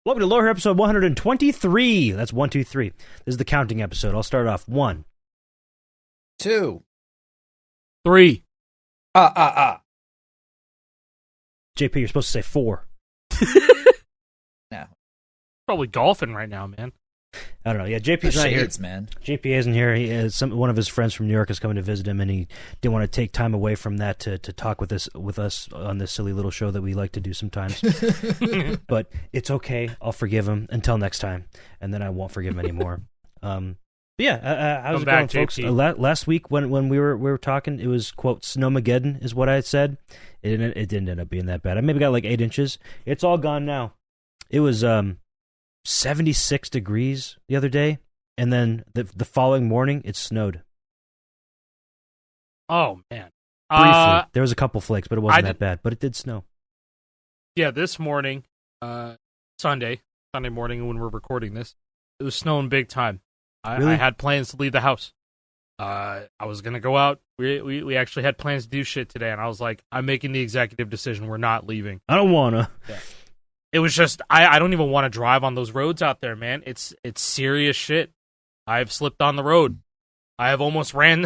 Welcome to Lore Here, episode 123. That's 123. This is the counting episode. I'll start off. 1, 2, 3. JP, you're supposed to say 4. No. Probably golfing right now, man. I don't know. Yeah, JP's not here. Man. JP isn't here. He is one of his friends from New York is coming to visit him, and he didn't want to take time away from that to talk with us on this silly little show that we like to do sometimes. But it's okay. I'll forgive him until next time, and then I won't forgive him anymore. How's it going, folks? Last week when we were talking, it was quote snowmageddon is what I had said. It didn't end up being that bad. I maybe got like 8 inches. It's all gone now. It was 76 degrees the other day, and then the following morning it snowed. Oh man! Briefly, there was a couple flakes, but it wasn't that bad. But it did snow. Yeah, this morning, Sunday morning when we're recording this, it was snowing big time. Really? I had plans to leave the house. I was gonna go out. We actually had plans to do shit today, and I was like, I'm making the executive decision. We're not leaving. I don't wanna. Yeah. It was just I don't even want to drive on those roads out there, man. It's serious shit. I've slipped on the road. I have almost ran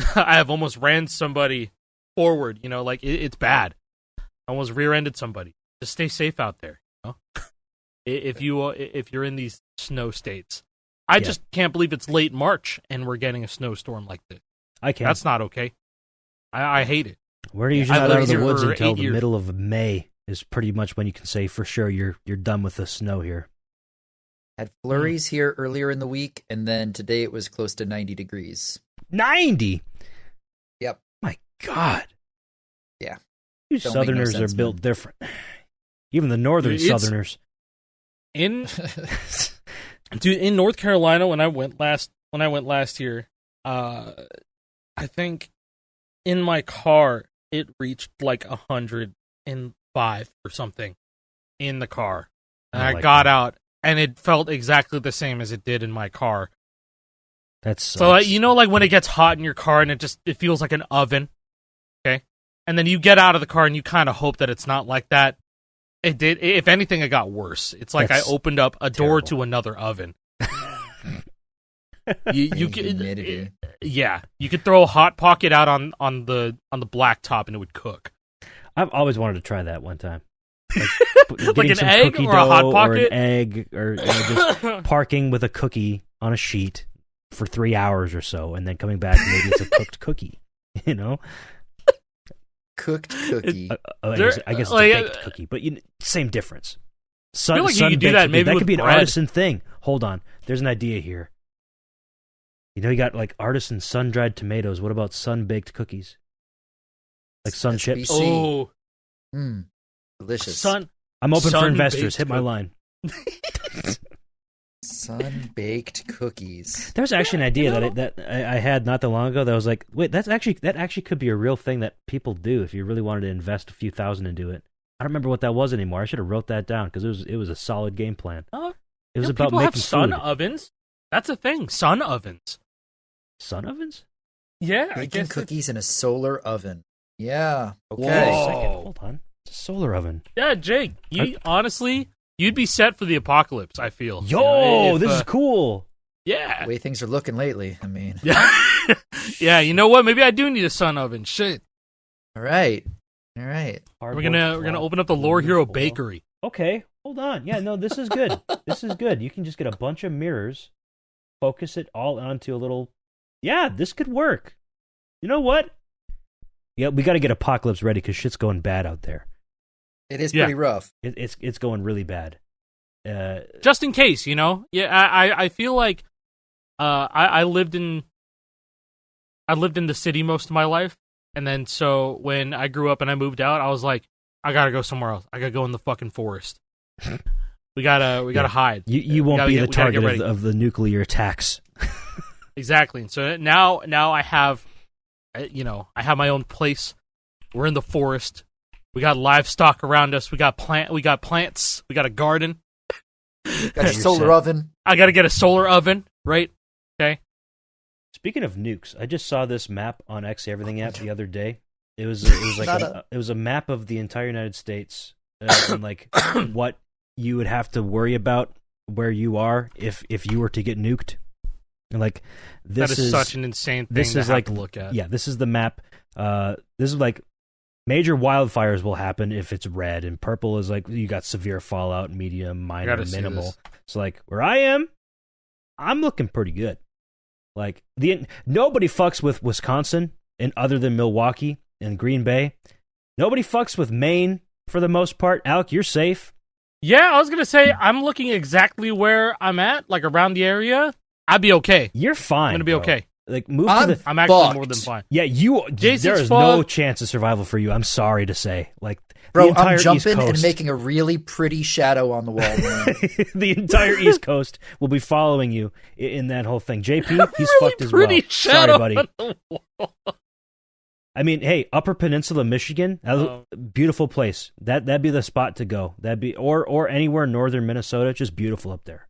somebody forward. You know, like it's bad. I almost rear-ended somebody. Just stay safe out there. You know? if you're in these snow states, I just can't believe it's late March and we're getting a snowstorm like this. I can't. That's not okay. I hate it. We're usually not out of the woods until the middle of May. Is pretty much when you can say for sure you're done with the snow here. Had flurries here earlier in the week, and then today it was close to 90 degrees. 90? Yep. My God. Yeah. You Southerners are built different. Even the Northern Southerners. In North Carolina when I went last year, I think in my car it reached like 105 or something in the car. And I got out and it felt exactly the same as it did in my car. That's so like, you know, like when it gets hot in your car and it feels like an oven. Okay. And then you get out of the car and you kind of hope that it's not like that. It did. If anything, it got worse. It's like I opened up a door to another oven. you could, yeah, you could throw a hot pocket out on the black top and it would cook. I've always wanted to try that one time. Like an egg or a hot pocket? Or an egg, or just parking with a cookie on a sheet for 3 hours or so, and then coming back and maybe it's a cooked cookie, you know? Cooked cookie. I guess it's a baked cookie, but same difference. I feel like you could do that maybe that with could be bread. An artisan thing. Hold on. There's an idea here. You know, you got like artisan sun-dried tomatoes. What about sun-baked cookies? Like sun chips. Oh, delicious. I'm open for investors. Hit my line. Sun-baked cookies. There's actually an idea that I had not that long ago that was like, wait, that actually could be a real thing that people do if you really wanted to invest a few thousand into it. I don't remember what that was anymore. I should have wrote that down because it was a solid game plan. It was about people making have sun food. ovens. That's a thing. Sun ovens. Sun ovens? Yeah, baking cookies in a solar oven. Yeah. Okay. Second. Hold on. It's a solar oven. Yeah, Jake. Honestly, you'd be set for the apocalypse. I feel. Yo, this is cool. Yeah. The way things are looking lately. I mean. Yeah. You know what? Maybe I do need a sun oven. Shit. All right. We're gonna open up the Lore Hero Bakery. Okay. Hold on. Yeah. No. This is good. This is good. You can just get a bunch of mirrors, focus it all onto a little. Yeah, this could work. You know what? Yeah, we got to get apocalypse ready because shit's going bad out there. It is pretty rough. It's going really bad. Just in case, you know. Yeah, I feel like I lived in the city most of my life, and then so when I grew up and I moved out, I was like, I gotta go somewhere else. I gotta go in the fucking forest. We gotta hide. You won't be the target of the nuclear attacks. Exactly. And so now I have, I have my own place. We're in the forest. We got livestock around us. We got plants. We got a garden. Got your solar oven. I got to get a solar oven, right? Okay. Speaking of nukes, I just saw this map on X Everything app the other day. It was like it was a map of the entire United States and like what you would have to worry about where you are if you were to get nuked. Like this that is such an insane thing to have to look at. Yeah, this is the map. This is like major wildfires will happen if it's red, and purple is like you got severe fallout, medium, minor, minimal. So like where I am, I'm looking pretty good. Like nobody fucks with Wisconsin and other than Milwaukee and Green Bay. Nobody fucks with Maine for the most part. Alec, you're safe. Yeah, I was gonna say I'm looking exactly where I'm at, like around the area. I'd be okay. You're fine. I'm gonna be okay. Like move I'm to the. I'm actually more than fine. Yeah, there is no chance of survival for you. I'm sorry to say. Like, bro, I'm jumping and making a really pretty shadow on the wall. Man. The entire East Coast will be following you in that whole thing. JP, he's really fucked as well. Shadow sorry, buddy. I mean, hey, Upper Peninsula, Michigan, beautiful place. That'd be the spot to go. That'd be or anywhere in northern Minnesota, just beautiful up there.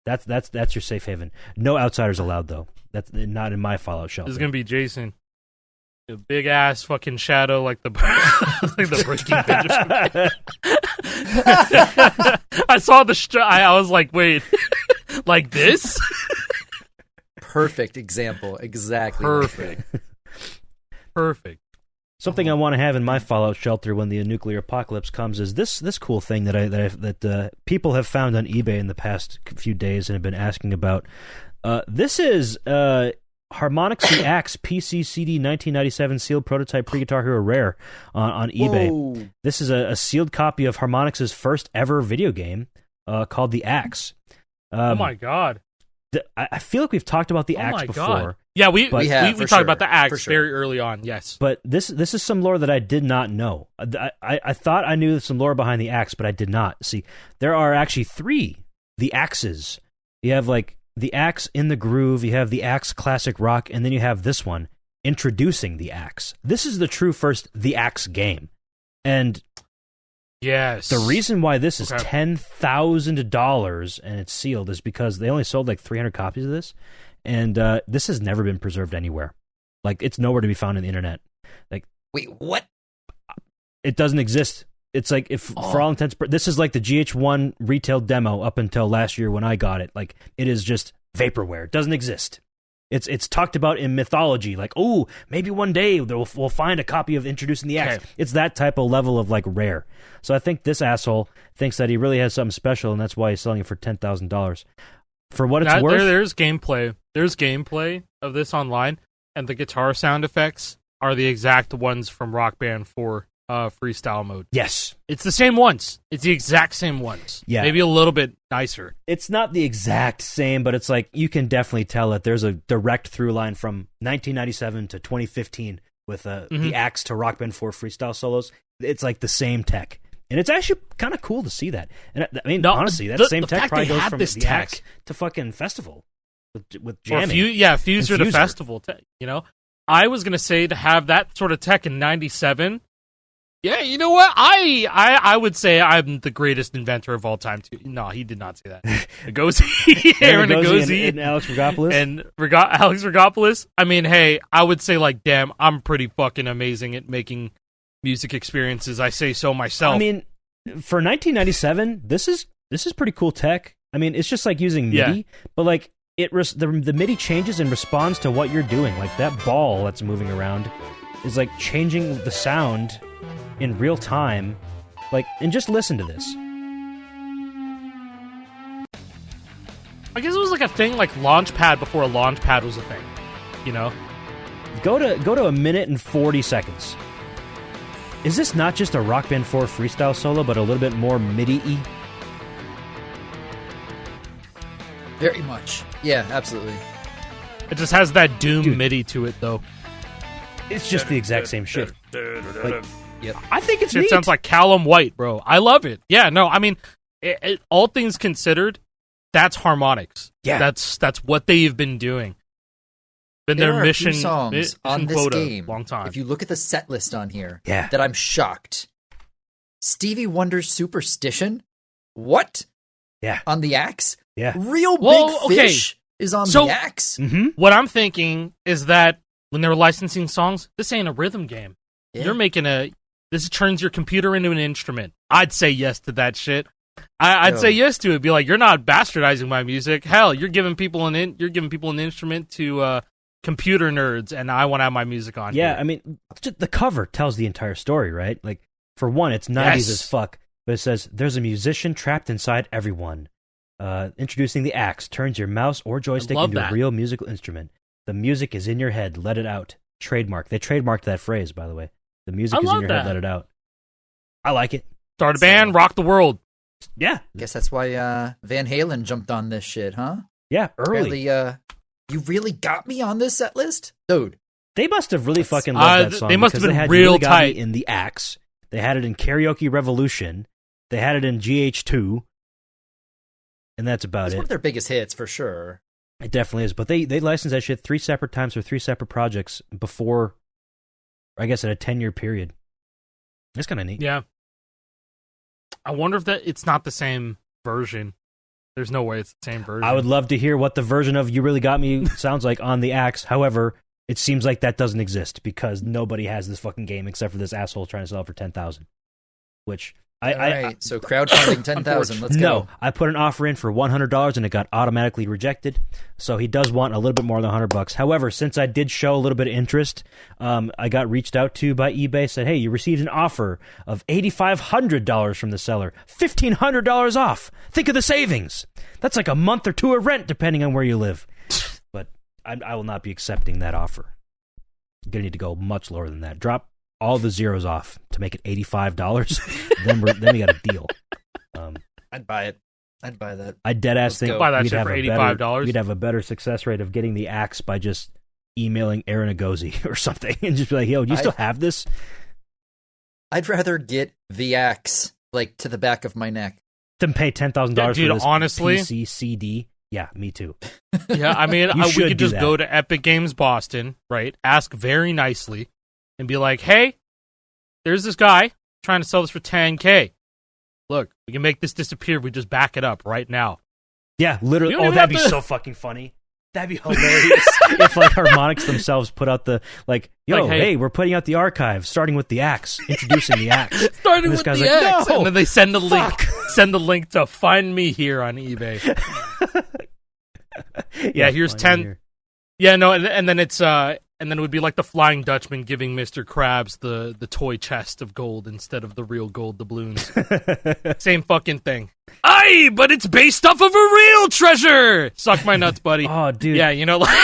That's your safe haven. No outsiders allowed though. That's not in my Fallout shelter. This is gonna be Jason, a big ass fucking shadow like the like the Breaking Benjamin. I saw I was like, wait, like this? Perfect example. Exactly. Perfect. Something I want to have in my Fallout shelter when the nuclear apocalypse comes is this cool thing that people have found on eBay in the past few days and have been asking about. This is Harmonix the Axe PC CD 1997 sealed prototype pre-Guitar Hero Rare on eBay. Whoa. This is a sealed copy of Harmonix's first ever video game called The Axe. Oh my god! I feel like we've talked about The Axe before. God. Yeah, we talked about the Axe very early on. Yes, but this is some lore that I did not know. I thought I knew some lore behind the Axe, but I did not. See, there are actually 3 The Axes. You have like the Axe in the Groove, you have the Axe Classic Rock, and then you have this one introducing the Axe. This is the true first The Axe game, and yes, the reason why this is $10,000 and it's sealed is because they only sold like 300 copies of this. And this has never been preserved anywhere. Like, it's nowhere to be found on the internet. Like, wait, what? It doesn't exist. It's like, for all intents, this is like the GH1 retail demo up until last year when I got it. Like, it is just vaporware. It doesn't exist. It's talked about in mythology. Like, oh, maybe one day we'll find a copy of Introducing the Axe. Okay. It's that type of level of like rare. So I think this asshole thinks that he really has something special, and that's why he's selling it for $10,000. For what it's worth, there's gameplay. There's gameplay of this online, and the guitar sound effects are the exact ones from Rock Band 4 freestyle mode. Yes. It's the same ones. It's the exact same ones. Yeah. Maybe a little bit nicer. It's not the exact same, but it's like you can definitely tell that there's a direct through line from 1997 to 2015 with the Axe to Rock Band 4 freestyle solos. It's like the same tech. And it's actually kind of cool to see that. And I mean, honestly, that same tech probably goes from the Axe to fucking Festival with jamming. Fuser to Festival. You know, I was gonna say to have that sort of tech in '97. Yeah, you know what? I would say I'm the greatest inventor of all time. Too. No, he did not say that. Agozi, Aaron Agozi, and Alex Rogopoulos, Alex Rogopoulos. I mean, hey, I would say like, damn, I'm pretty fucking amazing at making music experiences. I say so myself. I mean, for 1997, this is pretty cool tech. I mean, it's just like using MIDI, but like the MIDI changes and responds to what you're doing. Like that ball that's moving around is like changing the sound in real time. Like, and just listen to this. I guess it was like a thing like Launchpad before a Launchpad was a thing. You know, go to a minute and 40 seconds. Is this not just a Rock Band 4 freestyle solo, but a little bit more MIDI-y? Very much. Yeah, absolutely. It just has that Doom MIDI to it, though. It's just the exact same shit. Like, yep. I think it's neat. It sounds like Callum White, bro. I love it. Yeah, no, I mean, all things considered, that's Harmonix. Yeah. That's what they've been doing. Been there their mission songs on this game. Long time. If you look at the set list on here, yeah, that I'm shocked. Stevie Wonder's Superstition? What? Yeah. On the Axe? Yeah. Real Big Fish is on the Axe? Mm-hmm. What I'm thinking is that when they're licensing songs, this ain't a rhythm game. Yeah. You're making this turns your computer into an instrument. I'd say yes to that shit. I'd say yes to it. Be like, you're not bastardizing my music. Hell, you're giving people an instrument to computer nerds, and I want to have my music on. Yeah, here. I mean, the cover tells the entire story, right? Like, for one, it's 90s as fuck, but it says, there's a musician trapped inside everyone. Introducing the axe turns your mouse or joystick into a real musical instrument. The music is in your head, let it out. Trademark. They trademarked that phrase, by the way. The music is in your head, let it out. I like it. Start a band, rock the world. Yeah. I guess that's why Van Halen jumped on this shit, huh? Yeah, early. Apparently, you really got me on this set list? Dude. They must have really fucking loved that song. They must have been had real really tight. in the Axe. They had it in Karaoke Revolution. They had it in GH2. And that's about It's it. one of their biggest hits, for sure. It definitely is. But they licensed that shit 3 separate times for 3 separate projects before, I guess, in a 10-year period. It's kind of neat. Yeah. I wonder if it's not the same version. There's no way it's the same version. I would love to hear what the version of You Really Got Me sounds like on the Axe. However, it seems like that doesn't exist because nobody has this fucking game except for this asshole trying to sell it for $10,000. Which So crowdfunding 10,000. Let's go. No, I put an offer in for $100 and it got automatically rejected. So he does want a little bit more than $100. However, since I did show a little bit of interest, I got reached out to by eBay. Said, "Hey, you received an offer of $8,500 from the seller, $1,500 off. Think of the savings. That's like a month or two of rent, depending on where you live." But I will not be accepting that offer. You're gonna need to go much lower than that. Drop all the zeros off to make it $85. then we got a deal. I'd buy it. I'd buy that. I deadass think buy that we'd shit have for $85. $85. We'd have a better success rate of getting the Axe by just emailing Aaron Agozi or something and just be like, "Yo, do you still have this?" I'd rather get the axe like to the back of my neck Than pay $10,000 Dude, for this honestly, PC CD. Yeah, me too. Yeah, I mean, we should could do just that. go to Epic Games Boston, right? Ask very nicely and be like, "Hey, there's this guy trying to sell this for $10K. Look, we can make this disappear. We just back it up right now." Yeah, literally. You don't Oh, even that'd be have to- so fucking funny. That'd be hilarious if like Harmonix themselves put out the yo, hey, we're putting out the archive, starting with the Axe, introducing the Axe. Starting And this with guy's the like, X, "No, and then they send the link. fuck." Send the link to find me here on eBay. Yeah, here's fine, 10. here. Yeah, no, and then it's and then it would be like the Flying Dutchman giving Mr. Krabs the toy chest of gold instead of the real gold doubloons. Same fucking thing. Aye, but it's based off of a real treasure. Suck my nuts, buddy. Oh, dude. Yeah, you know, like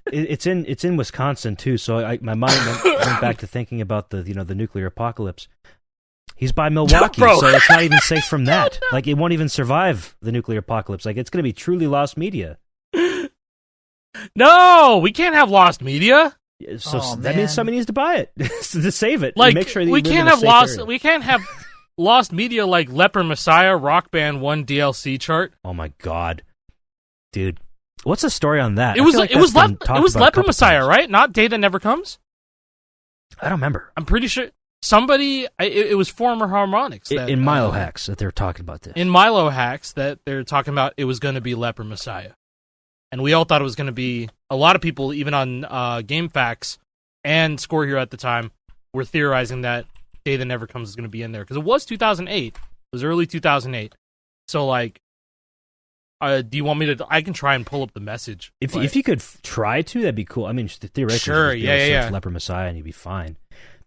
It's in Wisconsin too, so my mind went back to thinking about the nuclear apocalypse. He's by Milwaukee, Bro. so it's not even safe from that. Like it won't even survive the nuclear apocalypse. Like it's going to be truly lost media. no, we can't have lost media. So Oh, that means man. somebody needs to buy it to save it. Like and make sure that we you live can't in a have safe lost. area. We can't have lost media like Leper Messiah, Rock Band 1 DLC chart. Oh my god, dude! What's the story on that? It I was feel like it was that's been talked about a Leper couple Messiah, times. right? Not Day That Never Comes. I don't remember. I'm pretty sure somebody. It was former Harmonix that, In Milo Hacks that they were talking about this. in Milo Hacks that they're talking about. It was going to be Leper Messiah, and we all thought it was going to be. A lot of people, even on GameFAQs and Score Hero at the time, were theorizing that Day That Never Comes is going to be in there because it was 2008. It was early 2008. So like, do you want me to? I can try and pull up the message. If you could try to, that'd be cool. I mean, theoretically, Sure, you just be able to yeah. search Leper Messiah and you'd be fine.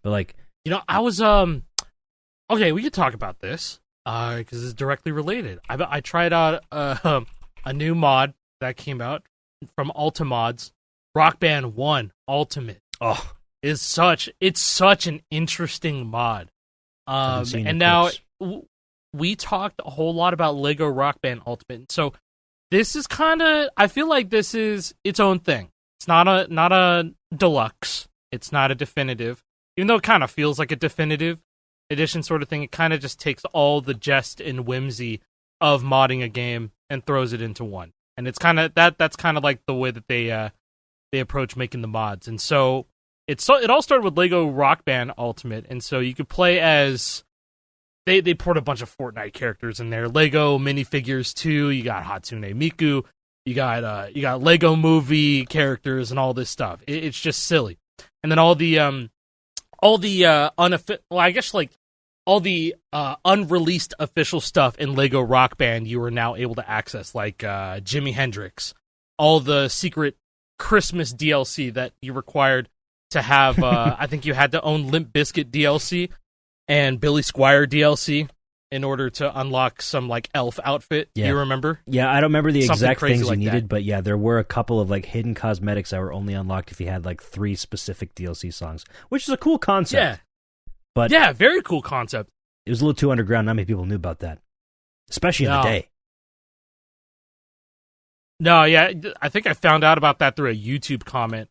But like, You know, I was okay. We could talk about this because it's directly related. I tried out a new mod that came out from Ultimods. Rock Band 1 Ultimate oh, is such an interesting mod. Haven't seen And the now clips. we talked a whole lot about Lego Rock Band Ultimate. So this is kind of, I feel like this is its own thing. It's not a deluxe. It's not a definitive. Even though it kind of feels like a definitive edition sort of thing, it kind of just takes all the jest and whimsy of modding a game and throws it into one. And it's kind of that's kind of like the way that they approach making the mods. And so it all started with Lego Rock Band Ultimate, and so you could play as they poured a bunch of Fortnite characters in there. Lego minifigures too. You got Hatsune Miku. You got Lego Movie characters and all this stuff. It's just silly. And then all the well, I guess like unreleased official stuff in Lego Rock Band you are now able to access, like Jimi Hendrix, all the secret Christmas DLC that you required to have. I think you had to own Limp Bizkit DLC and Billy Squier DLC in order to unlock some like elf outfit. Yeah. Do you remember? Yeah, I don't remember the exact things you like needed, that. but yeah, there were a couple of like hidden cosmetics that were only unlocked if you had like 3 specific DLC songs, which is a cool concept. Yeah. But yeah, very cool concept. It was a little too underground. Not many people knew about that, especially in the day. No, yeah, I think I found out about that through a YouTube comment.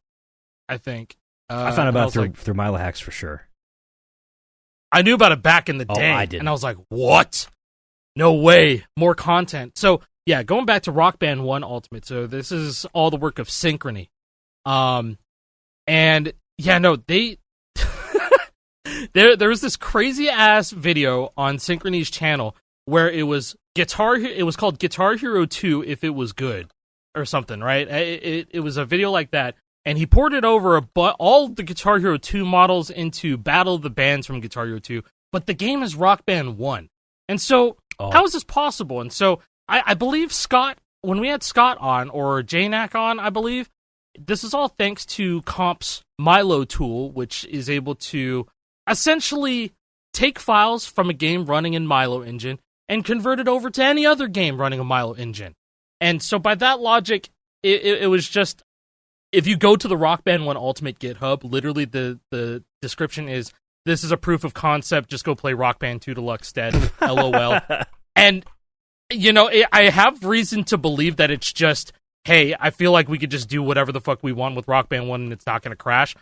I think I found about it through Milo Hacks for sure. I knew about it back in the day, I didn't. And I was like, "What? No way! More content." So yeah, going back to Rock Band 1 Ultimate. So this is all the work of Synchrony, and yeah, no, they. There was this crazy ass video on Synchrony's channel where it was It was called Guitar Hero 2 if it was good or something, right? It was a video like that, and he ported over all the Guitar Hero 2 models into Battle of the Bands from Guitar Hero 2, but the game is Rock Band 1, and so how is this possible? And so I believe Scott, when we had Scott on or JNac on, I believe this is all thanks to Comp's Milo tool, which is able to essentially take files from a game running in Milo engine and convert it over to any other game running a Milo engine. And so by that logic, it was just, if you go to the Rock Band 1 Ultimate GitHub, literally the description is, this is a proof of concept, just go play Rock Band 2 Deluxe instead, LOL. And, you know, I have reason to believe that it's just, hey, I feel like we could just do whatever the fuck we want with Rock Band 1 and it's not going to crash.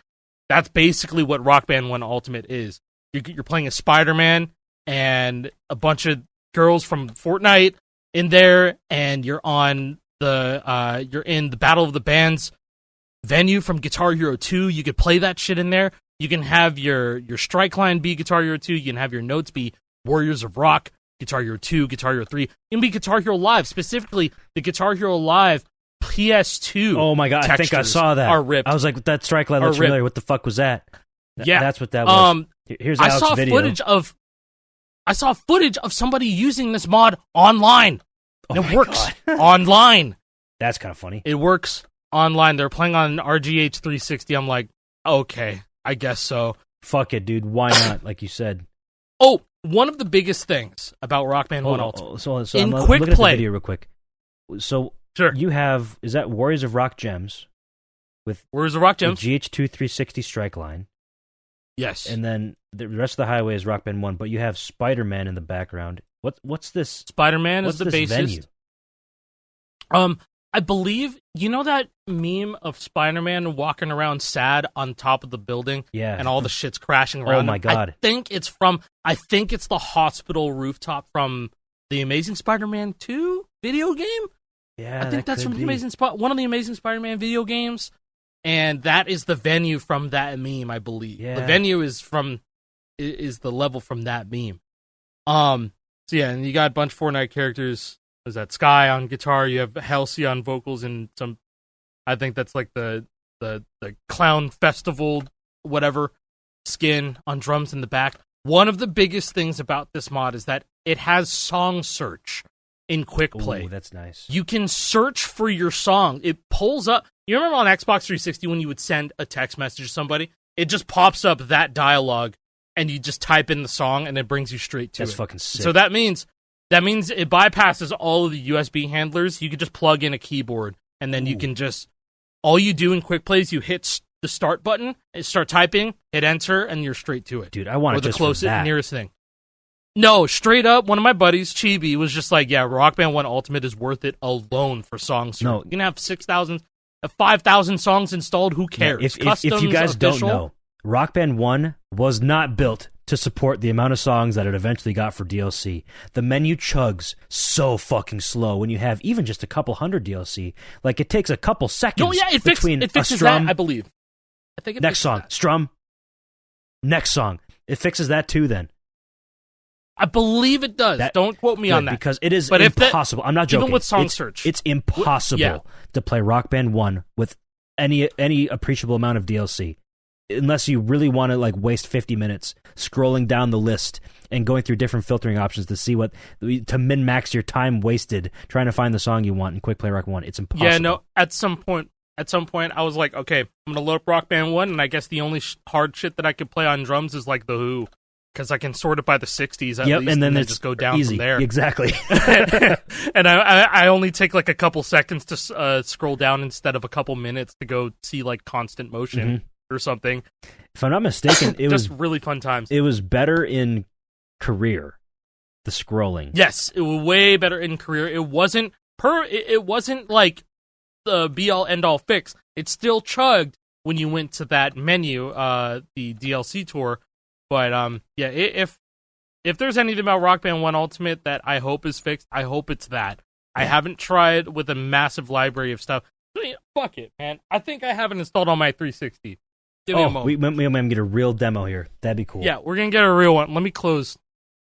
That's basically what Rock Band 1 Ultimate is. You're playing as Spider-Man and a bunch of girls from Fortnite in there, and you're in the Battle of the Bands venue from Guitar Hero 2. You could play that shit in there. You can have your strike line be Guitar Hero 2. You can have your notes be Warriors of Rock, Guitar Hero 2, Guitar Hero 3. You can be Guitar Hero Live, specifically the Guitar Hero Live PS2. Oh my god, I think I saw that. Are ripped. I was like, that strike line looks familiar. What the fuck was that? Yeah, that's what that was. Here's Alex's video. I saw footage of somebody using this mod online. Oh it works online. That's kind of funny. It works online. They're playing on RGH 360. I'm like, okay, I guess so. Fuck it, dude. Why not? Like you said. Oh, one of the biggest things about Rock Band 1 Ultimate. So in I'm quick looking play. At the video real quick. So sure. You have, is that Warriors of Rock Gems? With Warriors of Rock Gems? GH2 360 strike line. Yes. And then the rest of the highway is Rock Band 1, but you have Spider-Man in the background. What's this? Spider-Man is the bassist. Venue? I believe, you know that meme of Spider-Man walking around sad on top of the building? Yeah. And all the shit's crashing around Oh my god. I think it's the hospital rooftop from the Amazing Spider-Man 2 video game? Yeah, I think that's from one of the Amazing Spider-Man video games. And that is the venue from that meme, I believe. Yeah. The venue is the level from that meme. So yeah, and you got a bunch of Fortnite characters. There's that Sky on guitar. You have Halsey on vocals, and some. I think that's like the clown festival, whatever, skin on drums in the back. One of the biggest things about this mod is that it has song search in quick play. Ooh, that's nice. You can search for your song. It pulls up. You remember on Xbox 360 when you would send a text message to somebody? It just pops up that dialogue, and you just type in the song, and it brings you straight to it. That's fucking sick. So that means it bypasses all of the USB handlers. You could just plug in a keyboard, and then you can just, all you do in quick plays, you hit the start button, start typing, hit enter, and you're straight to it. Dude, I want it just closest for that. Nearest thing. No, straight up, one of my buddies, Chibi, was just like, yeah, Rock Band 1 Ultimate is worth it alone for songs. No. You can have 5,000 songs installed, who cares? Yeah, if you guys don't know, Rock Band 1 was not built to support the amount of songs that it eventually got for DLC. The menu chugs so fucking slow when you have even just a couple hundred DLC. Like, it takes a couple seconds it fixes strum, that, I believe. I think it next song, that. Strum, next song. It fixes that too then. I believe it does. Don't quote me on that. Because it is impossible. I'm not joking. Even with song search. It's impossible to play Rock Band 1 with any appreciable amount of DLC. unless you really want to like waste 50 minutes scrolling down the list and going through different filtering options to see to min-max your time wasted trying to find the song you want in Quick Play Rock 1. It's impossible. Yeah, no, at some point I was like, okay, I'm going to load up Rock Band 1, and I guess the only hard shit that I could play on drums is like The Who, because I can sort it by the 60s at least, and then just go down easy. from there. Exactly. And I only take like a couple seconds to scroll down instead of a couple minutes to go see like Constant Motion or something. If I'm not mistaken, it just was really fun times. It was better in Career, the scrolling. Yes, it was way better in Career. It wasn't like the be-all end-all fix. It still chugged when you went to that menu, the DLC tour. But yeah, if there's anything about Rock Band 1 Ultimate that I hope is fixed, I hope it's that. Yeah. I haven't tried with a massive library of stuff. Fuck it, man. I think I have it installed on my 360. Give me a moment. We might get a real demo here. That'd be cool. Yeah, we're gonna get a real one. Let me close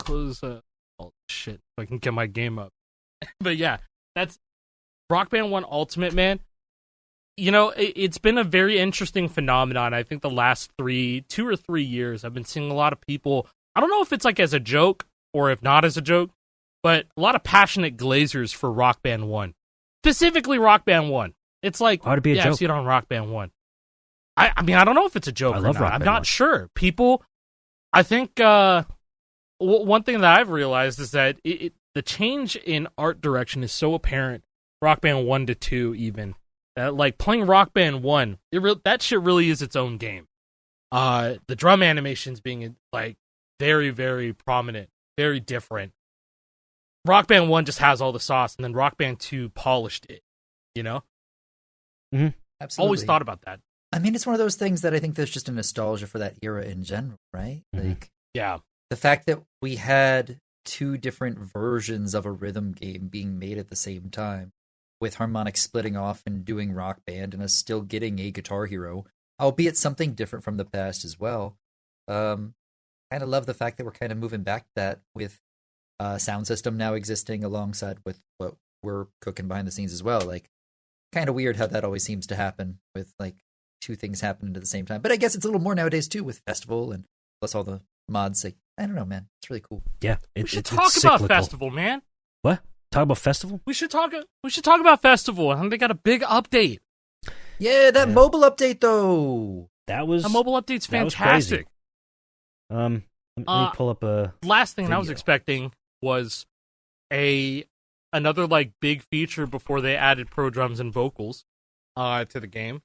oh shit, so I can get my game up. But yeah, that's Rock Band 1 Ultimate, man. You know, it's been a very interesting phenomenon. I think the last 2 or 3 years, I've been seeing a lot of people, I don't know if it's like as a joke or if not as a joke, but a lot of passionate glazers for Rock Band 1. Specifically Rock Band 1. It's like, How'd it be a joke? I see it on Rock Band 1. I mean, I don't know if it's a joke or not. I'm not sure. People, I think, one thing that I've realized is that the change in art direction is so apparent, Rock Band 1 to 2 even, that like playing Rock Band 1, that shit really is its own game. The drum animations being like very, very prominent, very different. Rock Band 1 just has all the sauce, and then Rock Band 2 polished it, you know? Mm-hmm. Absolutely. Always thought about that. I mean, it's one of those things that I think there's just a nostalgia for that era in general, right? Mm-hmm. Like, yeah, the fact that we had 2 different versions of a rhythm game being made at the same time, with Harmonix splitting off and doing Rock Band and us still getting a Guitar Hero, albeit something different from the past as well. Kind of love the fact that we're kind of moving back to that with sound system now existing alongside with what we're cooking behind the scenes as well. Like, kind of weird how that always seems to happen with like 2 things happening at the same time. But I guess it's a little more nowadays too with Festival and plus all the mods. Like, I don't know, man. It's really cool. Yeah, we should talk about Festival, man. What? Talk about Festival? We should talk about Festival. I think they got a big update. Yeah, that mobile update though. That mobile update's fantastic. Let me pull up a last thing video. I was expecting was another like big feature before they added pro drums and vocals to the game,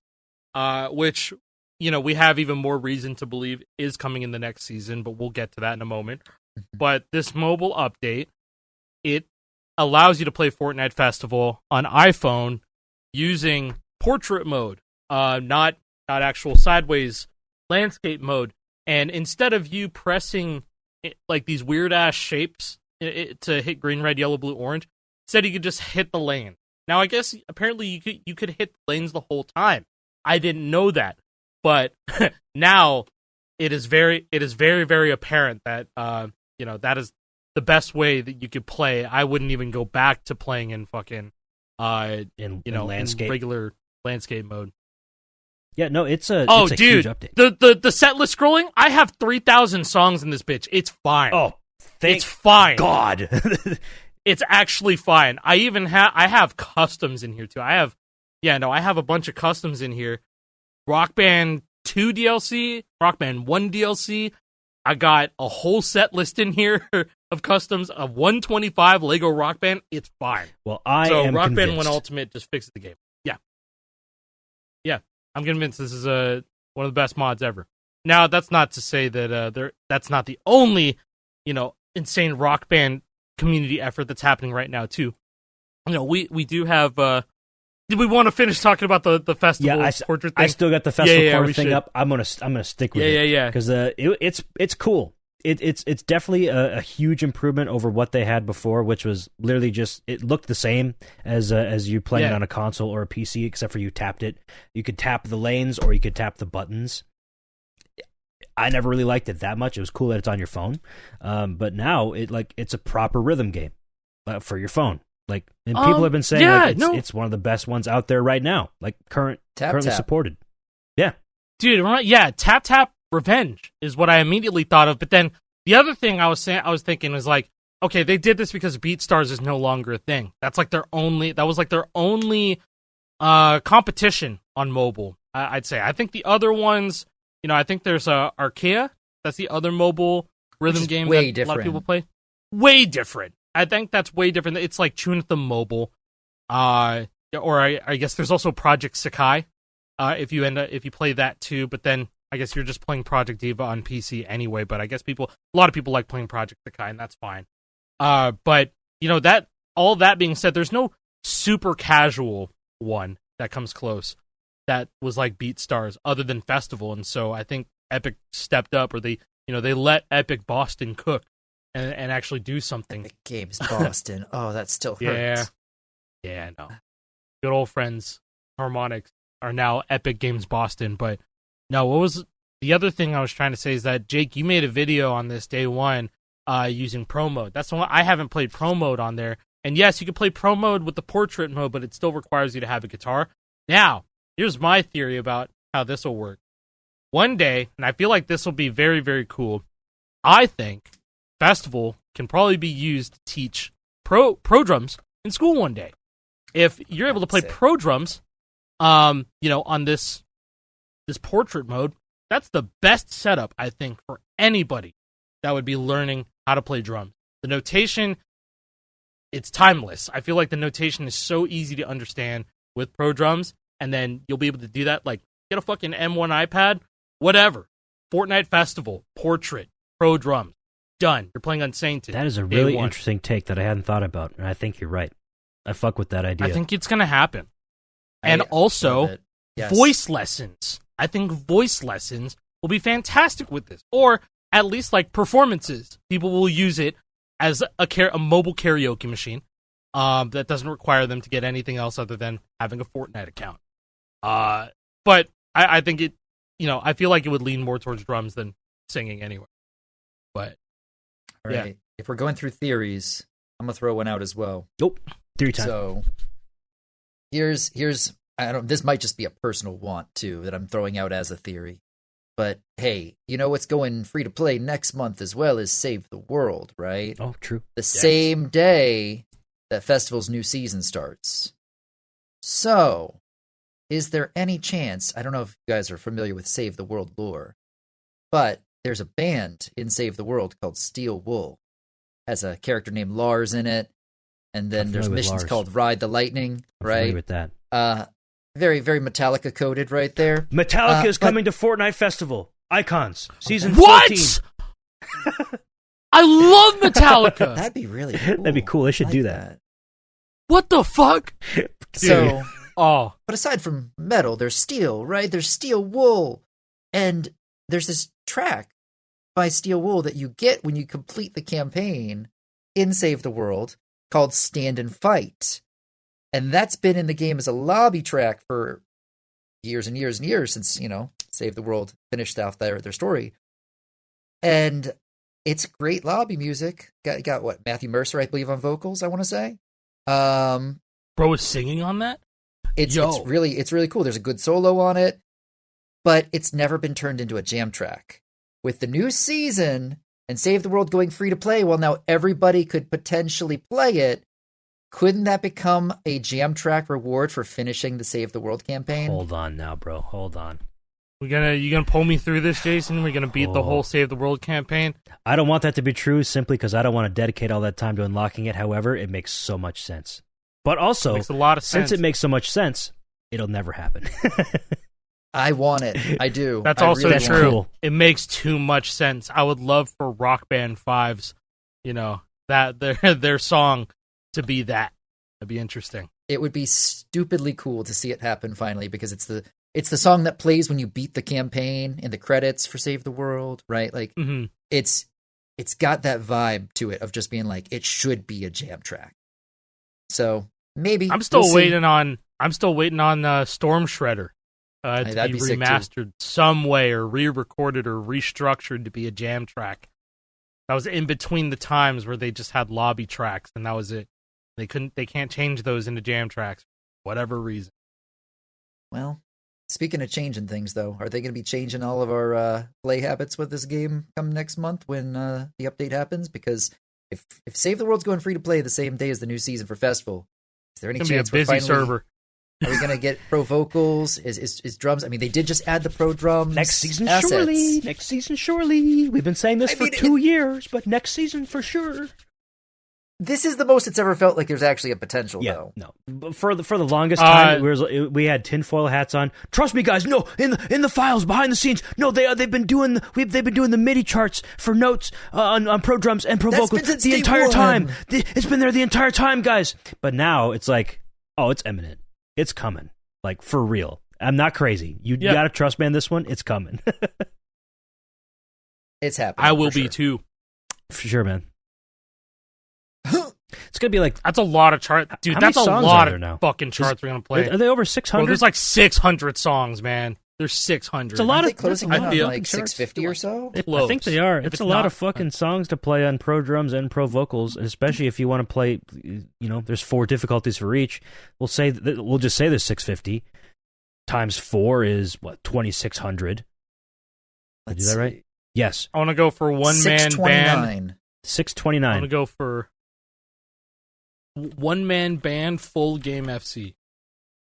which, you know, we have even more reason to believe is coming in the next season, but we'll get to that in a moment. But this mobile update, it allows you to play Fortnite Festival on iPhone using portrait mode, not actual sideways landscape mode. And instead of you pressing like these weird ass shapes to hit green, red, yellow, blue, orange, instead you could just hit the lane. Now I guess apparently you could hit the lanes the whole time. I didn't know that, but now it is very, very apparent that you know, that is the best way that you could play. I wouldn't even go back to playing in fucking in landscape, in regular landscape mode. Yeah, no, it's a dude, huge update. The set list scrolling, I have 3,000 songs in this bitch. It's fine. Oh, it's fine. God. It's actually fine. I even have customs in here too. I have a bunch of customs in here. Rock Band 2 DLC, Rock Band 1 DLC. I got a whole set list in here of customs of 125 Lego Rock Band. It's fine. Well, Rock convinced. Band 1 Ultimate just fixes the game. Yeah, I'm convinced this is one of the best mods ever. Now, that's not to say that that's not the only, you know, insane Rock Band community effort that's happening right now too. You know, we do have. Did we want to finish talking about the festival portrait thing? I still got the festival portrait thing should. up. I'm gonna stick with it. Yeah. Because it's cool. It's definitely a huge improvement over what they had before, which was literally just, it looked the same as you playing on a console or a PC, except for you tapped it. You could tap the lanes or you could tap the buttons. I never really liked it that much. It was cool that it's on your phone, but now it's a proper rhythm game for your phone. Like, and people have been saying it's one of the best ones out there right now. Like currently supported. Yeah. Dude, yeah, Tap Tap Revenge is what I immediately thought of. But then the other thing I was thinking was like, okay, they did this because BeatStars is no longer a thing. That was like their only competition on mobile. I'd say. I think the other ones, I think there's Arkea. That's the other mobile rhythm game that a lot of people play. Way different. I think that's way different. It's like Tune-Them Mobile. Or I guess there's also Project Sakai. If you play that too, but then I guess you're just playing Project Diva on PC anyway. But I guess a lot of people like playing Project Sakai, and that's fine. But that all that being said, there's no super casual one that comes close that was like BeatStars other than Festival, and so I think Epic stepped up, or they let Epic Boston cook and actually do something. Epic Games Boston. Oh, that still hurts. Yeah, no. Good old friends Harmonix are now Epic Games Boston. But no, what was the other thing I was trying to say is that, Jake, you made a video on this day one using Pro Mode. That's the one. I haven't played Pro Mode on there. And yes, you can play Pro Mode with the portrait mode, but it still requires you to have a guitar. Now, here's my theory about how this will work. One day, and I feel like this will be very, very cool, I think Festival can probably be used to teach pro drums in school one day. If you're able to play pro drums, on this portrait mode, that's the best setup, I think, for anybody that would be learning how to play drums. The notation, it's timeless. I feel like the notation is so easy to understand with pro drums, and then you'll be able to do that, like, get a fucking M1 iPad, whatever. Fortnite Festival, portrait, pro drums, done. You're playing Unsainted. That is a really interesting take that I hadn't thought about, and I think you're right. I fuck with that idea. I think it's going to happen. And also, yes. Voice lessons. I think voice lessons will be fantastic with this. Or at least like performances. People will use it as a mobile karaoke machine that doesn't require them to get anything else other than having a Fortnite account. But I think it, I feel like it would lean more towards drums than singing anyway. But, all right. If we're going through theories, I'm going to throw one out as well. Nope. Theory time. So here's this might just be a personal want too that I'm throwing out as a theory. But hey, what's going free to play next month as well is Save the World, right? Oh, true. The same day that Festival's new season starts. So, is there any chance, I don't know if you guys are familiar with Save the World lore, but there's a band in Save the World called Steel Wool. Has a character named Lars in it. And then there's missions called Ride the Lightning, right? With that. Very, very Metallica coded right there. Metallica is coming to Fortnite Festival. Icons. Season 14. What? I love Metallica. That'd be really cool. That'd be cool. They should do that. What the fuck? So, but aside from metal, there's steel, right? There's Steel Wool. And there's this track by Steel Wool that you get when you complete the campaign in Save the World called Stand and Fight. And that's been in the game as a lobby track for years and years and years since, Save the World finished off their story. And it's great lobby music. Got what, Matthew Mercer, I believe, on vocals, I want to say. Bro is singing on that? It's really cool. There's a good solo on it, but it's never been turned into a jam track. With the new season and Save the World going free to play, well, now everybody could potentially play it. Couldn't that become a jam track reward for finishing the Save the World campaign? Hold on now, bro. Hold on. You gonna pull me through this, Jason? We're gonna beat the whole Save the World campaign? I don't want that to be true simply because I don't want to dedicate all that time to unlocking it. However, it makes so much sense. But also, makes a lot of sense. Since it makes so much sense, it'll never happen. I want it. I do. That's also really true. Cool. It makes too much sense. I would love for Rock Band 5's, that their song to be that. That'd be interesting. It would be stupidly cool to see it happen finally, because it's the song that plays when you beat the campaign in the credits for Save the World, right? Like it's got that vibe to it of just being like, it should be a jam track. So maybe I'm still waiting on Storm Shredder to be remastered some way, or re-recorded or restructured to be a jam track. That was in between the times where they just had lobby tracks, and that was it. They can't change those into jam tracks for whatever reason. Well, Speaking of changing things, though, are they going to be changing all of our play habits with this game come next month when the update happens? Because if Save the World's going free to play the same day as the new season for Festival, is there any It's chance gonna be a busy server? Are we going to get pro vocals? Is drums? I mean, they did just add the pro drums. Next season, assets. surely. Next season, surely. We've been saying this for 2 years, but next season for sure. This is the most it's ever felt like there's actually a potential, though. No. But for the longest time, we had tinfoil hats on. Trust me, guys. No, in the files behind the scenes. No, they've been doing the MIDI charts for notes on pro drums and pro vocals the entire time. It's been there the entire time, guys. But now it's like, oh, it's imminent. It's coming. Like, for real. I'm not crazy. You gotta trust me on this one. It's coming. It's happening. I will be too. For sure, man. It's gonna be like, that's a lot of charts, dude. How that's a many songs lot are there of now? fucking charts we're gonna play. Are they over 600? Bro, there's like 600 songs, man. There's 600. It's a lot Aren't of they closing that's in a on lot of like charts. 650 or so. I think they are. If It's a lot of fucking songs to play on pro drums and pro vocals, especially if you want to play. There's 4 difficulties for each. We'll just say there's 650 times 4 is what, 2600. Did I do that right? Yes. I want to go for one man band. 629. I want to go for one man band full game FC.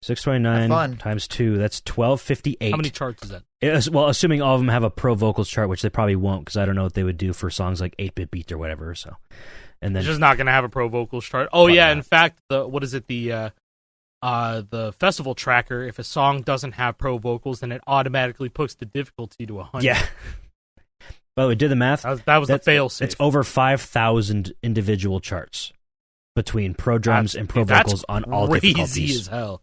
629 times 2, that's 1258. How many charts is that? Well, assuming all of them have a pro vocals chart, which they probably won't, because I don't know what they would do for songs like 8-Bit Beat or whatever. So, and then it's just not going to have a pro vocals chart. Oh yeah, in fact, the festival tracker, if a song doesn't have pro vocals, then it automatically puts the difficulty to 100. Yeah. By the way, did the math? That was the fail safe. It's over 5,000 individual charts between pro drums and pro vocals on all difficulties. Crazy as hell.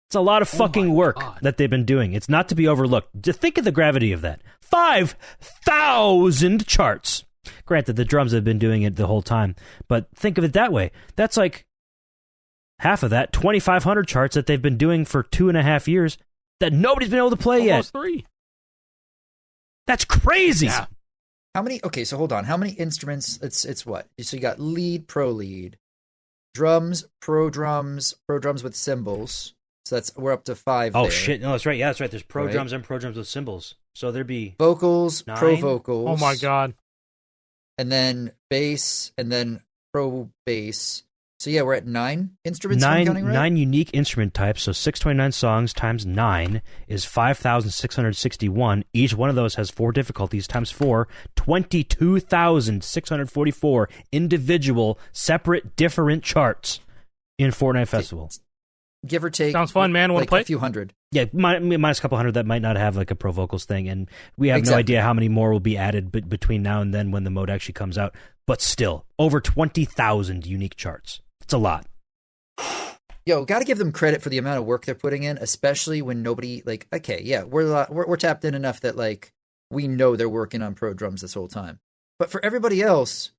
It's a lot of fucking work that they've been doing. It's not to be overlooked. Just think of the gravity of that. 5,000 charts. Granted, the drums have been doing it the whole time, but think of it that way. That's like half of that, 2,500 charts that they've been doing for 2.5 years that nobody's been able to play Almost yet. 3. That's crazy. Yeah. How many? Okay, so hold on. How many instruments? It's what? So you got lead, pro lead, drums with cymbals. So we're up to 5. Oh there. shit! No, that's right. Yeah, that's right. There's pro drums and pro drums with cymbals. So there'd be vocals, 9? pro vocals. Oh my god! And then pro bass. So yeah, we're at 9 instruments. I'm counting right? 9 unique instrument types. So 629 songs times 9 is 5,661. Each one of those has 4 difficulties times 4, 22,644 individual, separate, different charts in Fortnite Festival. Give or take. Sounds fun, man. Want to play? A few hundred. Yeah, minus a couple hundred that might not have like a pro vocals thing, and we have no idea how many more will be added between now and then when the mode actually comes out. But still, over 20,000 unique charts. It's a lot. Yo, got to give them credit for the amount of work they're putting in, especially when nobody we're tapped in enough that like we know they're working on pro drums this whole time. But for everybody else,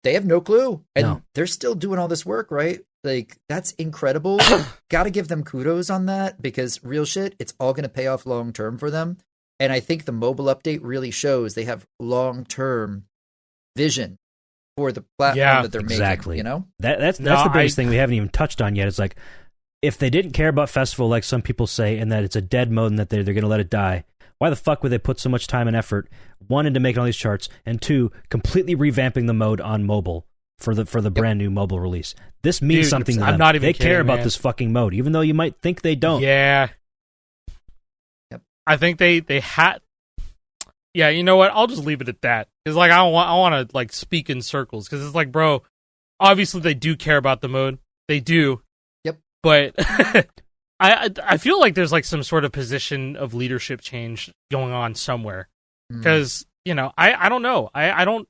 they have no clue, and they're still doing all this work, right? Like, that's incredible. Got to give them kudos on that, because real shit, it's all going to pay off long term for them. And I think the mobile update really shows they have long term vision for the platform that they're making. You know, that's the biggest thing we haven't even touched on yet. It's like, if they didn't care about Festival, like some people say, and that it's a dead mode and that they're going to let it die, why the fuck would they put so much time and effort, 1, into making all these charts, and 2, completely revamping the mode on mobile for the brand new mobile release? This means something to them. I'm not even they kidding, care about man. this fucking mode, even though you might think they don't. Yeah. Yep. I think they had. Yeah, you know what? I'll just leave it at that. Because like I want to like speak in circles, because it's like, bro, obviously they do care about the mode. They do. Yep. But I feel like there's like some sort of position of leadership change going on somewhere. Because I don't know. I don't.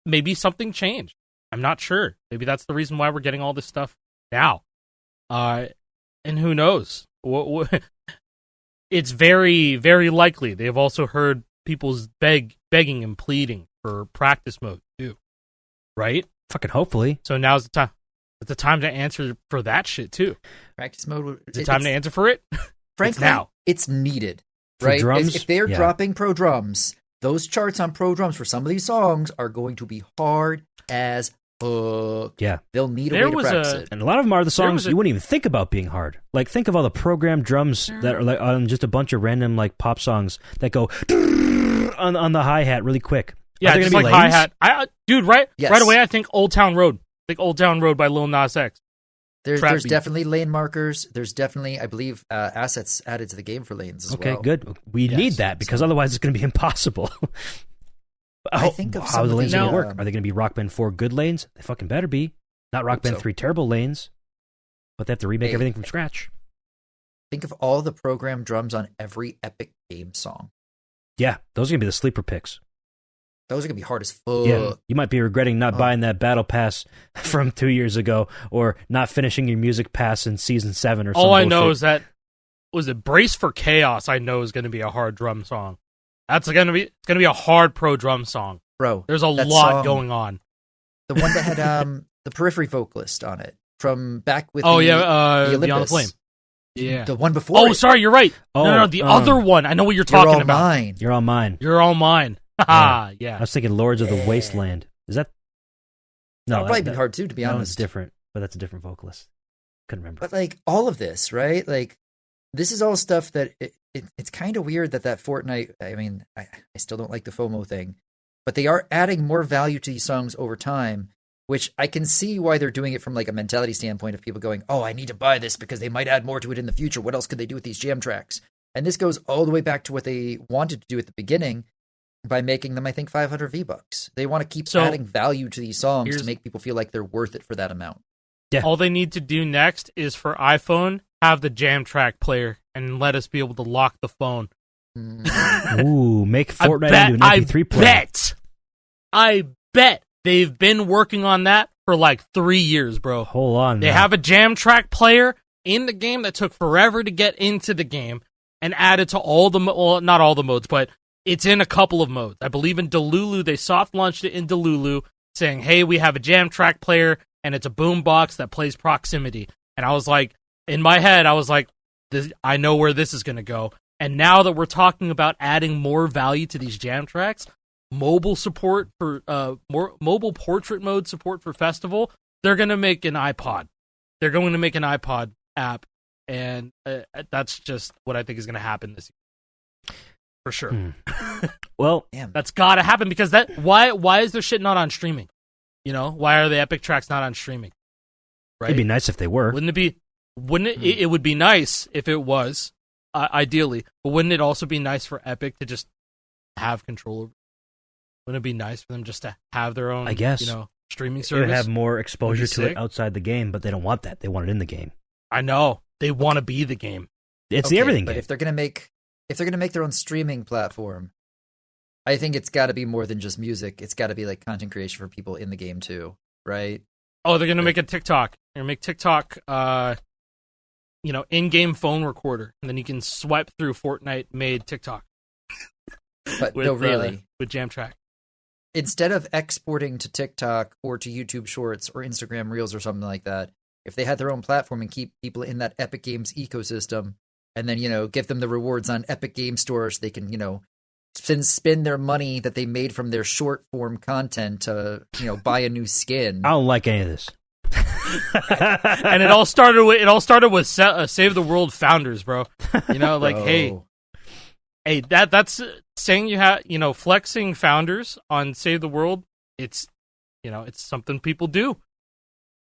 Maybe something changed. I'm not sure. Maybe that's the reason why we're getting all this stuff now. And who knows? It's very, very likely they have also heard people's begging and pleading for practice mode too. Right? Fucking hopefully. So now's the time. It's the time to answer for that shit too. Practice mode. It's the time to answer for it. Frankly, it's needed. For right? drums? If they're dropping pro drums, those charts on pro drums for some of these songs are going to be hard as Yeah. They'll need a There way to was practice a- it. And a lot of them are the songs was a- you wouldn't even think about being hard. Like, think of all the programmed drums that are like on just a bunch of random like pop songs that go on the hi-hat really quick. Are Yeah, there just gonna like be lanes? hi-hat. Dude, right Yes. away I think Old Town Road. Like Old Town Road by Lil Nas X. There's Trap beat. definitely lane markers. There's definitely, I believe, assets added to the game for lanes as well. Okay, good. We Yes, need that because otherwise it's going to be impossible. I think of how some are of the lanes the, going to work? Are they going to be Rock Band 4 good lanes? They fucking better be. Not Rock Hope Band so. 3 terrible lanes, but they have to remake Hey. everything from scratch. Think of all the programmed drums on every Epic game song. Yeah, those are going to be the sleeper picks. Those are gonna be hard as fuck. Yeah, you might be regretting not buying that battle pass from 2 years ago, or not finishing your music pass in season 7 or something. All I know is that Brace for Chaos. I know is going to be a hard drum song. It's going to be a hard pro drum song. Bro, There's a that lot song, going on. The one that had the periphery vocalist on it from back with Oh the yeah, Olympus. Beyond the Flame. Yeah. The one before. Oh, it. sorry, you're right. No, the other one. I know what you're You're talking all about. mine. You're all mine. You're all mine. Haha, yeah. I was thinking Lords of the Wasteland. Is that? No, That'll probably be hard too, to be that one's honest. different, but that's a different vocalist. Couldn't remember. But like all of this, right? Like this is all stuff that it's kind of weird that Fortnite. I mean, I still don't like the FOMO thing, but they are adding more value to these songs over time, which I can see why they're doing it from like a mentality standpoint of people going, "Oh, I need to buy this because they might add more to it in the future. What else could they do with these jam tracks?" And this goes all the way back to what they wanted to do at the beginning by making them, I think, 500 V-Bucks. They want to keep adding value to these songs to make people feel like they're worth it for that amount. Yeah. All they need to do next is for iPhone, have the jam track player and let us be able to lock the phone. Ooh, make Fortnite into an MP3 player. I bet they've been working on that for like 3 years, bro. Hold on. They now. have a jam track player in the game that took forever to get into the game and added to all the, well, not all the modes, but it's in a couple of modes. I believe in Delulu, they soft launched it in Delulu, saying, hey, we have a jam track player, and it's a boombox that plays proximity. And I was like, in my head, I was like, I know where this is going to go. And now that we're talking about adding more value to these jam tracks, mobile support for more mobile portrait mode support for Festival, they're going to make an iPod. They're going to make an iPod app, and that's just what I think is going to happen this year. For sure. Well, damn, that's got to happen because why is their shit not on streaming? You know, why are the Epic tracks not on streaming? Right? It'd be nice if they were. Wouldn't it be? Wouldn't it? It would be nice if it was, ideally. But wouldn't it also be nice for Epic to just have control over? Wouldn't it be nice for them just to have their own? I guess. Streaming They service. would have more exposure to sick. it outside the game, but they don't want that. They want it in the game. I know they want to be the game. It's the everything but game. if they're gonna make their own streaming platform, I think it's got to be more than just music. It's got to be like content creation for people in the game too, right? Oh, they're gonna make a TikTok. They're gonna make TikTok, in-game phone recorder, and then you can swipe through Fortnite-made TikTok. But with, no, really, with jam track. Instead of exporting to TikTok or to YouTube Shorts or Instagram Reels or something like that, if they had their own platform and keep people in that Epic Games ecosystem, and then give them the rewards on Epic Game Store so they can spend their money that they made from their short form content to buy a new skin. I don't like any of this. And it all started with Save the World founders, bro. Hey, that's saying you have flexing founders on Save the World. It's it's something people do.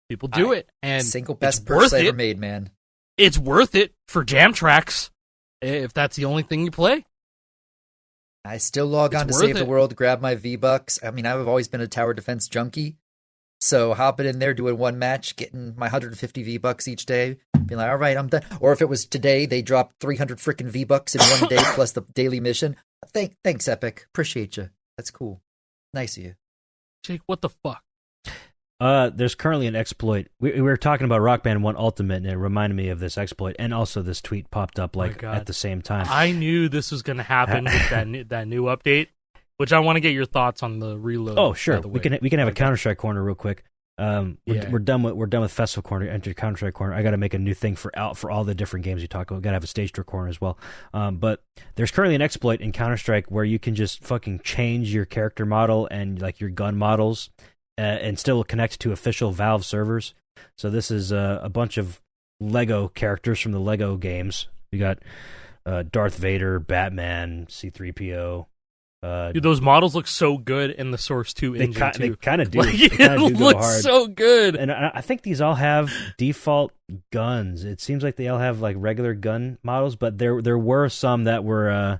People do it, and single best it's worth purse I ever it. made, man. It's worth it for jam tracks if that's the only thing you play. I still log on to Save the World, grab my V-Bucks. I mean, I've always been a tower defense junkie. So hopping in there, doing one match, getting my 150 V-Bucks each day, being like, all right, I'm done. Or if it was today, they dropped 300 freaking V-Bucks in one day plus the daily mission. Thanks, Epic. Appreciate you. That's cool. Nice of you. Jake, what the fuck? There's currently an exploit. We were talking about Rock Band 1 Ultimate, and it reminded me of this exploit, and also this tweet popped up at the same time. I knew this was going to happen with that new update, which I want to get your thoughts on the reload. Oh, sure. We can have a Counter-Strike corner real quick. We're done with Festival corner. Enter Counter-Strike corner. I got to make a new thing for all the different games you talk about. Got to have a stage tour corner as well. But there's currently an exploit in Counter-Strike where you can just fucking change your character model and like your gun models and still connect to official Valve servers. So this is a bunch of Lego characters from the Lego games. We got Darth Vader, Batman, C-3PO. Dude, those models look so good in the Source 2 engine, too. They kind of do. Like, it looks so good. And I think these all have default guns. It seems like they all have like regular gun models, but there were some that were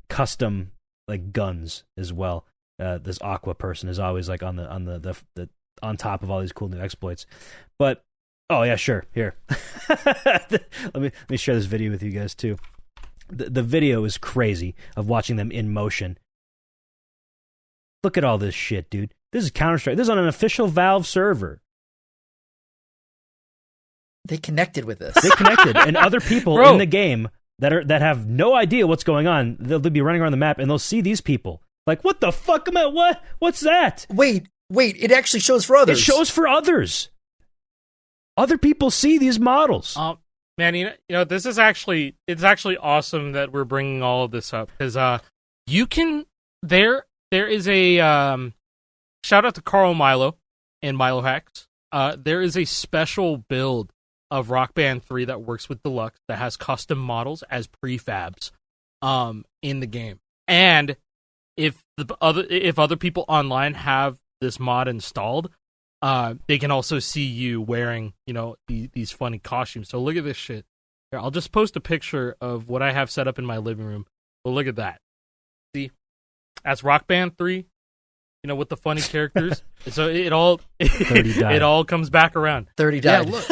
custom like guns as well. This Aqua person is always like on on top of all these cool new exploits. But oh yeah, sure. Here, let me share this video with you guys too. The video is crazy of watching them in motion. Look at all this shit, dude. This is Counter-Strike. This is on an official Valve server. They connected with this. They connected, and other people in the game that have no idea what's going on, they'll be running around the map and they'll see these people. Like, what the fuck am I? What? What's that? Wait! It actually shows for others. It shows for others. Other people see these models. Man, you know, it's actually awesome that we're bringing all of this up because you can there is a shout out to Carl Milo and Milo Hacks. There is a special build of Rock Band 3 that works with Deluxe that has custom models as prefabs in the game. And if other people online have this mod installed, they can also see you wearing, you know, these funny costumes. So look at this shit. Here, I'll just post a picture of what I have set up in my living room. Well, look at that. See, that's Rock Band 3. You know, with the funny characters. So it all comes back around. 30 died. Yeah, look.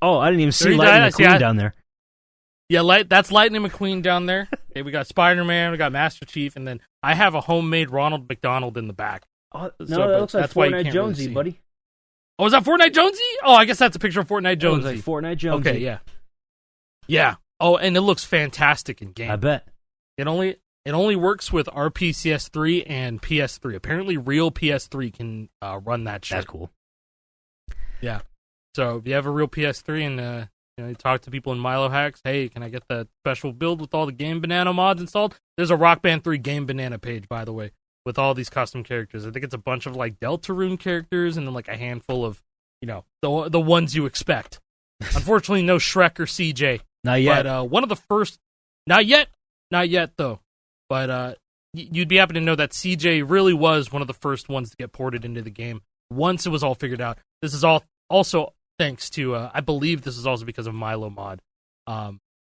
Oh, I didn't even see Lightning McQueen down there. Yeah, that's Lightning McQueen down there. Okay, we got Spider-Man, we got Master Chief, and then I have a homemade Ronald McDonald in the back. Oh, no, that looks like Fortnite Jonesy, really, buddy. Oh, is that Fortnite Jonesy? Oh, I guess that's a picture of Fortnite Jonesy. Like Fortnite Jonesy. Okay, yeah. Yeah. Oh, and it looks fantastic in game. I bet. It only works with RPCS3 and PS3. Apparently, real PS3 can run that shit. That's cool. Yeah. So if you have a real PS3 and you talk to people in Milo Hacks, hey, can I get that special build with all the Game Banana mods installed? There's a Rock Band 3 Game Banana page, by the way, with all these custom characters. I think it's a bunch of like Deltarune characters and then like a handful of, you know, the ones you expect. Unfortunately, no Shrek or CJ. Not yet. But one of the first, not yet though. But you'd be happy to know that CJ really was one of the first ones to get ported into the game once it was all figured out. This is all also thanks to, I believe this is also because of Milo mod,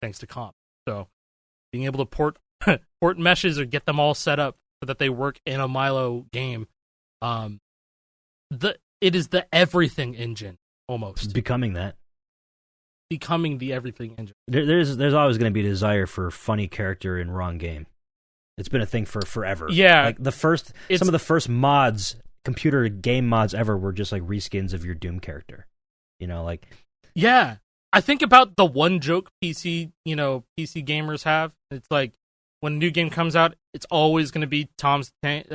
thanks to Comp. So being able to port meshes or get them all set up so that they work in a Milo game, it is the everything engine almost. It's becoming that. Becoming the everything engine. There's always going to be a desire for funny character in wrong game. It's been a thing for forever. Yeah, like some of the first mods, computer game mods ever, were just like reskins of your Doom character. You know, like yeah. I think about the one joke PC gamers have. It's like when a new game comes out, it's always going to be Tom's Tank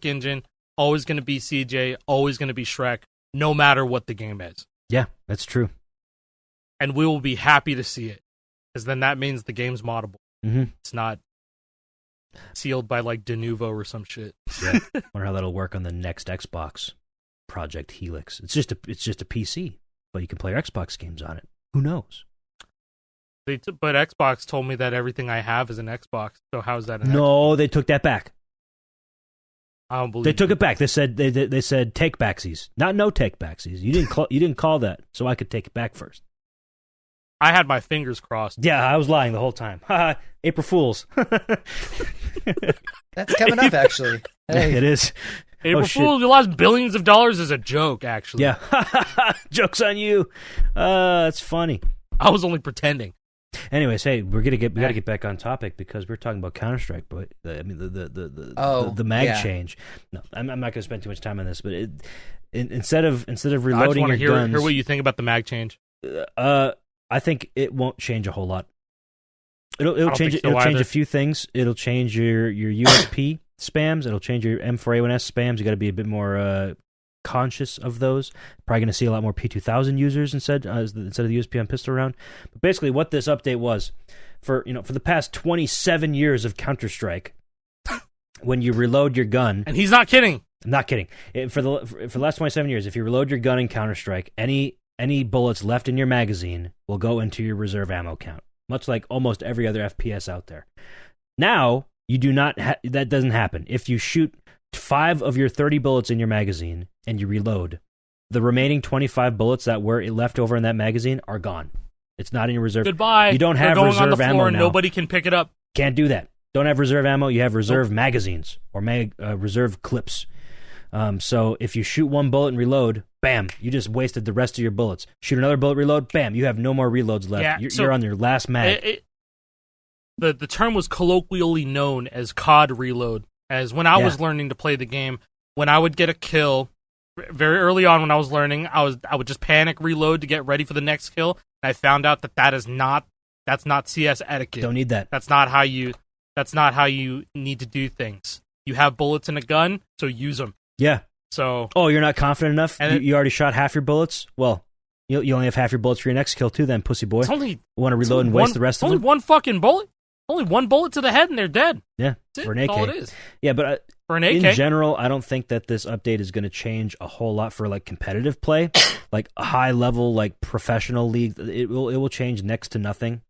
Engine, always going to be CJ, always going to be Shrek, no matter what the game is. Yeah, that's true. And we will be happy to see it, because then that means the game's moddable. Mm-hmm. It's not sealed by like Denuvo or some shit. Yeah. Wonder how that'll work on the next Xbox, Project Helix. It's just a PC, but you can play Xbox games on it. Who knows? But Xbox told me that everything I have is an Xbox. So how's that? No, they took that back. I don't believe they took it back. They said they said take backsies, not no take backsies. You didn't call that, so I could take it back first. I had my fingers crossed. Yeah, I was lying the whole time. April Fools. That's coming up, actually. Hey. It is. April Fools, you lost billions of dollars as a joke, actually. Yeah. Joke's on you. That's funny. I was only pretending. Anyways, hey, we gotta get back on topic because we're talking about Counter-Strike, but I mean the mag change. No, I'm not gonna spend too much time on this, but instead of reloading your guns, hear what you think about the mag change. I think it won't change a whole lot. It'll change a few things. It'll change your USP spams. It'll change your M4A1S spams. You got to be a bit more conscious of those. Probably going to see a lot more P2000 users instead of the USP on pistol round. But basically, what this update was for the past 27 years of Counter-Strike, when you reload your gun, and he's not kidding. I'm not kidding. For the last 27 years, if you reload your gun in Counter-Strike, any bullets left in your magazine will go into your reserve ammo count, much like almost every other FPS out there. Now, you do not. That doesn't happen. If you shoot 5 of your 30 bullets in your magazine and you reload, the remaining 25 bullets that were left over in that magazine are gone. It's not in your reserve. Goodbye. You don't have going reserve on the floor ammo and now. nobody can pick it up. Can't do that. Don't have reserve ammo. You have reserve magazines or reserve clips. So if you shoot 1 bullet and reload, bam, you just wasted the rest of your bullets. Shoot another bullet, reload, bam, you have no more reloads left. Yeah, You're on your last mag. The term was colloquially known as COD reload. As when I was learning to play the game, when I would get a kill, very early on when I was learning, I would just panic reload to get ready for the next kill. And I found out that's not CS etiquette. Don't need that. That's not how you need to do things. You have bullets in a gun, so use them. Yeah. So. Oh, you're not confident enough? And you already shot half your bullets? Well, you only have half your bullets for your next kill too then, pussy boy. It's only, you want to reload and waste the rest of them? Only one fucking bullet. Only 1 bullet to the head and they're dead. Yeah, That's for an AK. all it is. Yeah, but for an AK. in general, I don't think that this update is going to change a whole lot for like competitive play, like a high level, like professional league. It will change next to nothing.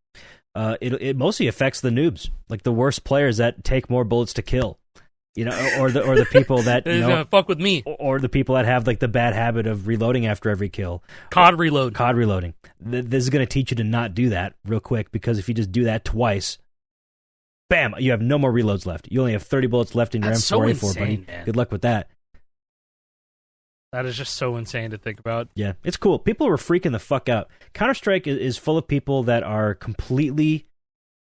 It mostly affects the noobs, like the worst players that take more bullets to kill, or the people that fuck with me, or the people that have like the bad habit of reloading after every kill. COD reloading. This is going to teach you to not do that real quick, because if you just do that twice, bam, you have no more reloads left. You only have 30 bullets left in your M4A4, buddy. Man. Good luck with that. That is just so insane to think about. Yeah, it's cool. People are freaking the fuck out. Counter-Strike is full of people that are completely,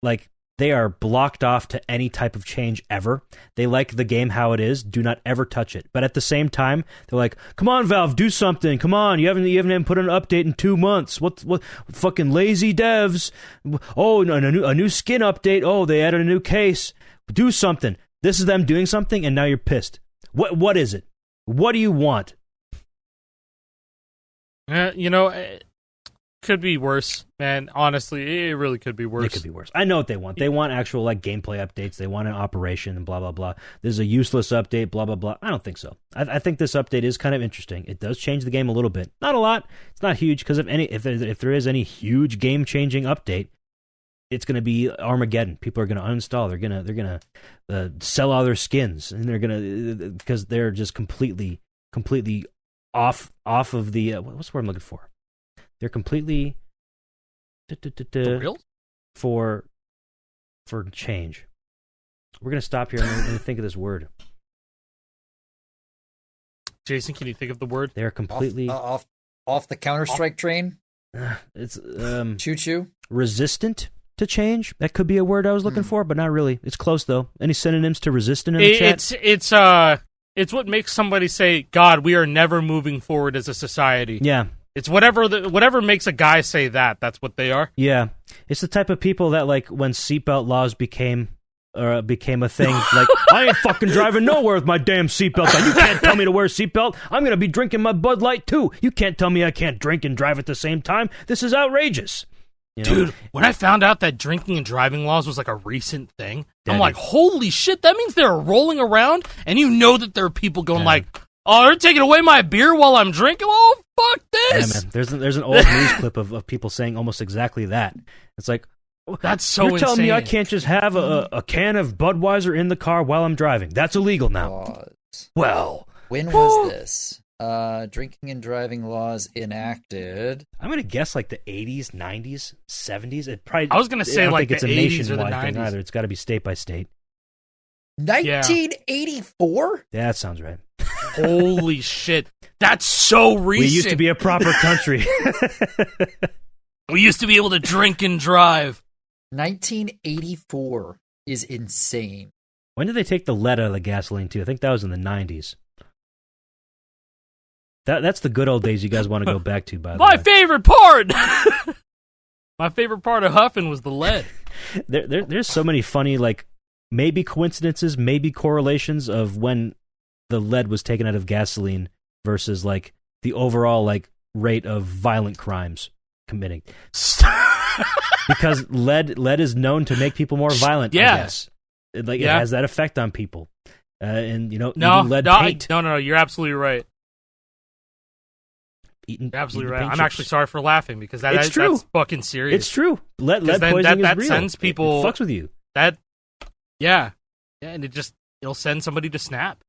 like, they are blocked off to any type of change ever. They like the game how it is. Do not ever touch it. But at the same time, they're like, come on, Valve, do something. Come on, you haven't even put an update in 2 months. What fucking lazy devs. Oh, no, a new skin update. Oh, they added a new case. Do something. This is them doing something, and now you're pissed. What is it? What do you want? It could be worse, man. Honestly, it really could be worse. It could be worse. I know what they want. They want actual like gameplay updates. They want an operation and blah blah blah. This is a useless update. Blah blah blah. I don't think so. I think this update is kind of interesting. It does change the game a little bit. Not a lot. It's not huge, because if there is any huge game changing update, it's going to be Armageddon. People are going to uninstall. They're gonna sell all their skins, and they're gonna, because they're just completely off of the what's the word I'm looking for? They're completely for change. We're gonna stop here and think of this word. Jason, can you think of the word? They're completely off the Counter-Strike train. It's choo-choo. resistant to change. That could be a word I was looking for, but not really. It's close though. Any synonyms to resistant in the chat? It's what makes somebody say, "God, we are never moving forward as a society." Yeah. It's whatever makes a guy say that. That's what they are. Yeah, it's the type of people that, like, when seatbelt laws became a thing, like, I ain't fucking driving nowhere with my damn seatbelt on. You can't tell me to wear a seatbelt. I'm gonna be drinking my Bud Light too. You can't tell me I can't drink and drive at the same time. This is outrageous. Dude, when I found out that drinking and driving laws was like a recent thing, I'm like, holy shit, that means they're rolling around, and you know that there are people going like, oh, they're taking away my beer while I'm drinking? Oh, fuck this! Yeah, man. There's an old news clip of people saying almost exactly that. It's like, that's so you're insane. telling me I can't just have a can of Budweiser in the car while I'm driving. That's illegal now. Well. When was this? Drinking and driving laws enacted. I'm going to guess like the 80s, 90s, 70s. It probably, I was going to say like the 80s or the 90s. Thing either. It's got to be state by state. 1984? Yeah, that sounds right. Holy shit. That's so recent. We used to be a proper country. We used to be able to drink and drive. 1984 is insane. When did they take the lead out of the gasoline, too? I think that was in the 90s. That's the good old days you guys want to go back to, by the way. My favorite part! My favorite part of huffing was the lead. There's so many funny, like, maybe coincidences, maybe correlations of when the lead was taken out of gasoline versus, like, the overall, like, rate of violent crimes committing. Because lead is known to make people more violent, I guess. It has that effect on people. and eating No, lead no, paint. no. You're absolutely right. You're Absolutely right. paint I'm chips. actually sorry for laughing because It's true. that's fucking serious. It's true. Lead then poisoning that is real. sends people- It fucks with you. Yeah, and it'll send somebody to Snap.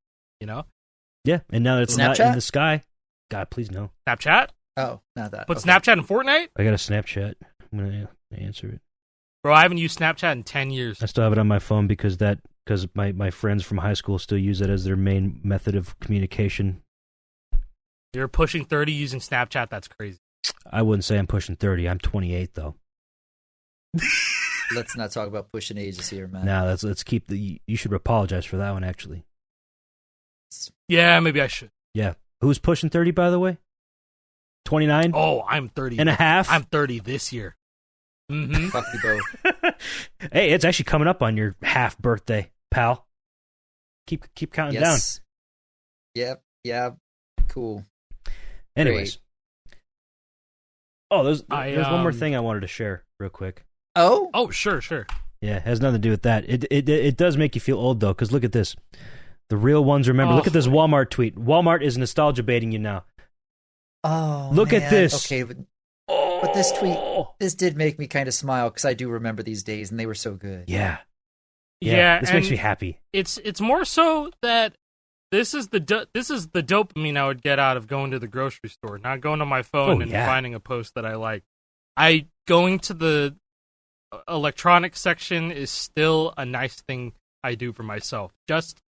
Yeah, and now that it's not in Snapchat? the sky. God, please no. Snapchat. Oh, not that. Put Okay. Snapchat in Fortnite. I got a Snapchat. I'm gonna answer it. Bro, I haven't used Snapchat in 10 years. I still have it on my phone because my friends from high school still use it as their main method of communication. You're pushing 30 using Snapchat. That's crazy. I wouldn't say I'm pushing 30. I'm 28 though. Let's not talk about pushing ages here, man. Now let's keep the. You should apologize for that one actually. Yeah, maybe I should. Yeah, who's pushing 30 by the way? 29 Oh, I'm 30 and a half. I'm 30 this year. Mm-hmm. Fuck you both. Hey, it's actually coming up on your half birthday, pal. Keep counting Yes. Yep. Yeah. Cool. down. Anyways. Oh, there's one more thing I wanted to share real quick. Oh. Oh, sure. Yeah, it has nothing to do with that. It does make you feel old though, because look at this. The real ones remember. Look at this Walmart tweet. Walmart is nostalgia baiting you now. Oh. Look at man. this. Okay, but this tweet, this did make me kind of smile because I do remember these days and they were so good. Yeah. Yeah, This makes and me happy. It's more so that this is the dopamine I would get out of going to the grocery store, not going to my phone and finding a post that I like. Going to the electronics section is still a nice thing I do for myself. Just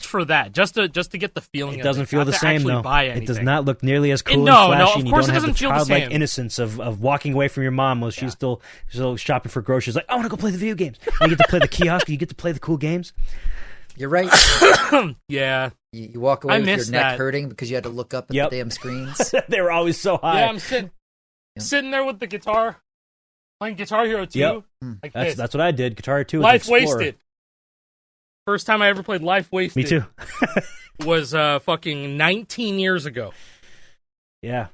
for that, just to get the feeling. It doesn't feel not the to same actually though. buy It anything. does not look nearly as cool No, and no, flashy. of And you course don't it have the doesn't feel the childlike same. innocence of walking away from your mom while she's still shopping for groceries. Like, I want to go play the video games. And you get to play the kiosk. You get to play the cool games. You're right. Yeah. You walk away I with your miss neck that. hurting because you had to look up at Yep. the damn screens. They were always so high. Yeah, I'm sitting there with the guitar, playing Guitar Hero 2. Yep. Like this. That's what I did. Guitar 2 with Life Explorer. Wasted. First time I ever played Life Wasted. Me too. Was fucking 19 years ago. Yeah.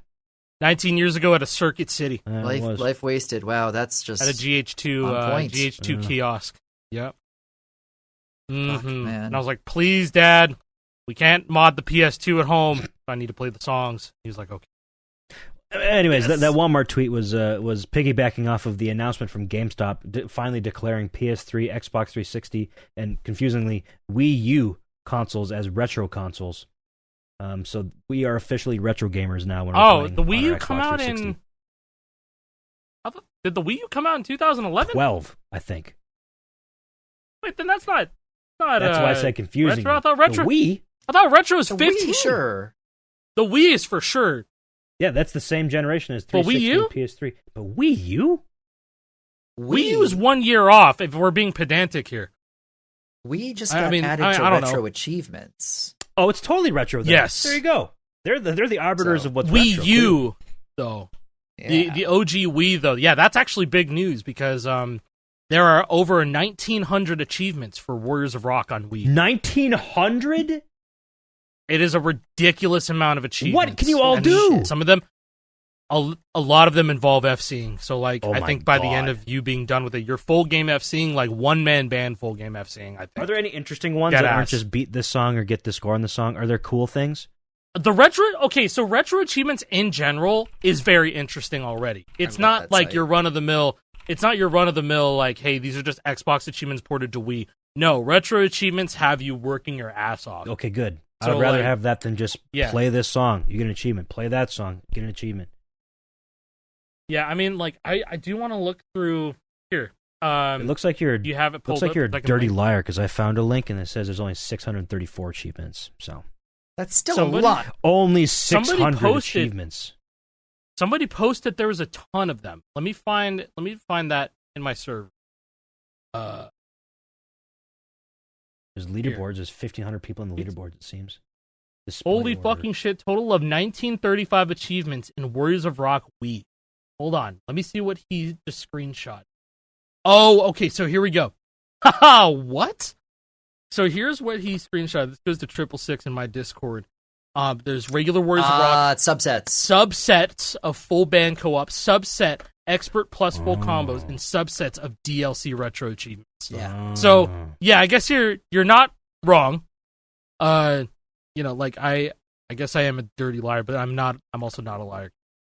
19 years ago at a Circuit City. It was. Life wasted. Wow, that's just At a GH2 on point. GH2 kiosk. Yep. Fuck, Mm-hmm. man. And I was like, please, Dad, we can't mod the PS2 at home. I need to play the songs. He was like, okay. Anyways, Yes. that Walmart tweet was piggybacking off of the announcement from GameStop finally declaring PS3, Xbox 360, and confusingly Wii U consoles as retro consoles. So we are officially retro gamers now. When we're playing the Wii on U our come Xbox out 360. Did the Wii U come out in 2011? 12, I think. Wait, then that's not. That's why I said confusing. Retro? I thought retro. The Wii? I thought retro was The 15. Wii, sure. The Wii is for sure. Yeah, that's the same generation as But 360 Wii U? and PS3. But Wii U? Wii U is 1 year off. If we're being pedantic here. Wii just I got mean, added I to don't retro know. achievements. Oh, it's totally retro. Then. Yes. There you go. They're the arbiters So, of what's Wii retro. U, Cool. though. Yeah. The OG Wii, though. Yeah, that's actually big news because there are over 1,900 achievements for Warriors of Rock on Wii. 1,900? It is a ridiculous amount of achievements. What can you all And do? Some of them, a lot of them involve FCing. So, like, Oh I my think by the end God. of you being done with it, you're full game FCing, like one-man band full game FCing, I think. Are there any interesting ones Dead that aren't ass. just beat this song or get the score on the song? Are there cool things? The retro, okay, so retro achievements in general is very interesting already. It's love not that like site. your run-of-the-mill, it's not your run-of-the-mill, like, hey, these are just Xbox achievements ported to Wii. No, retro achievements have you working your ass off. Okay, good. So, I'd rather like, have that than just yeah. play this song. You get an achievement. Play that song. Get an achievement. Yeah, I mean, like, I do want to look through, here. It looks like you're. Do you have it pulled Looks like up? you're a So I can dirty link? liar because I found a link and it says there's only 634 achievements. So That's still Somebody- a lot. only Somebody 600 posted- achievements. Somebody posted there was a ton of them. Let me find that in my server. There's leaderboards. There's 1,500 people in the It's- leaderboards. It seems. Display Holy order. fucking shit! Total of 1935 achievements in Warriors of Rock Wii. Hold on, let me see what he just screenshot. Oh, okay. So here we go. Haha, what? So here's what he screenshot. This goes to 666 in my Discord. There's regular Warriors of Rock, Subsets. subsets of full band co-op, subset expert plus full combos, and subsets of DLC retro achievements. Yeah. So yeah, I guess you're not wrong. Like I guess I am a dirty liar, but I'm not. I'm also not a liar.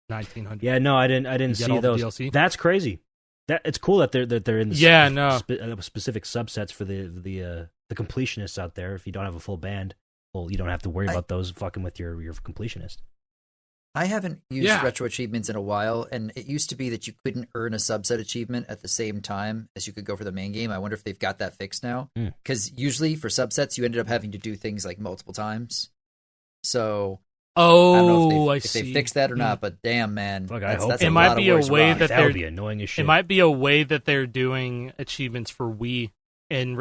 1900. Yeah, no, I didn't see those. DLC? That's crazy. It's cool that they're in specific subsets for the completionists out there. If you don't have a full band, well, you don't have to worry about those fucking with your completionist. I haven't used retro achievements in a while, and it used to be that you couldn't earn a subset achievement at the same time as you could go for the main game. I wonder if they've got that fixed now. Because usually for subsets, you ended up having to do things like multiple times. So I don't know if they fixed that or not, but damn, man. Look, I hope it might be a way that would be annoying as shit. It might be a way that they're doing achievements for Wii, and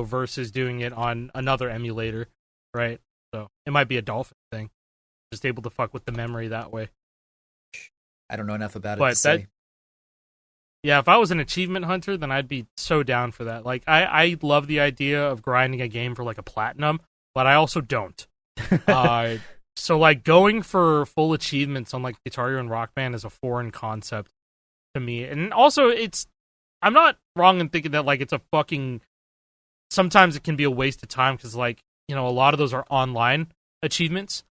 versus doing it on another emulator, right? So it might be a Dolphin thing. Just able to fuck with the memory that way. I don't know enough about it to say. Yeah, if I was an achievement hunter, then I'd be so down for that. Like, I love the idea of grinding a game for like a platinum, but I also don't. So like going for full achievements on like Guitar Hero and Rock Band is a foreign concept to me. And also I'm not wrong in thinking that like it's a fucking, sometimes it can be a waste of time because like, a lot of those are online achievements.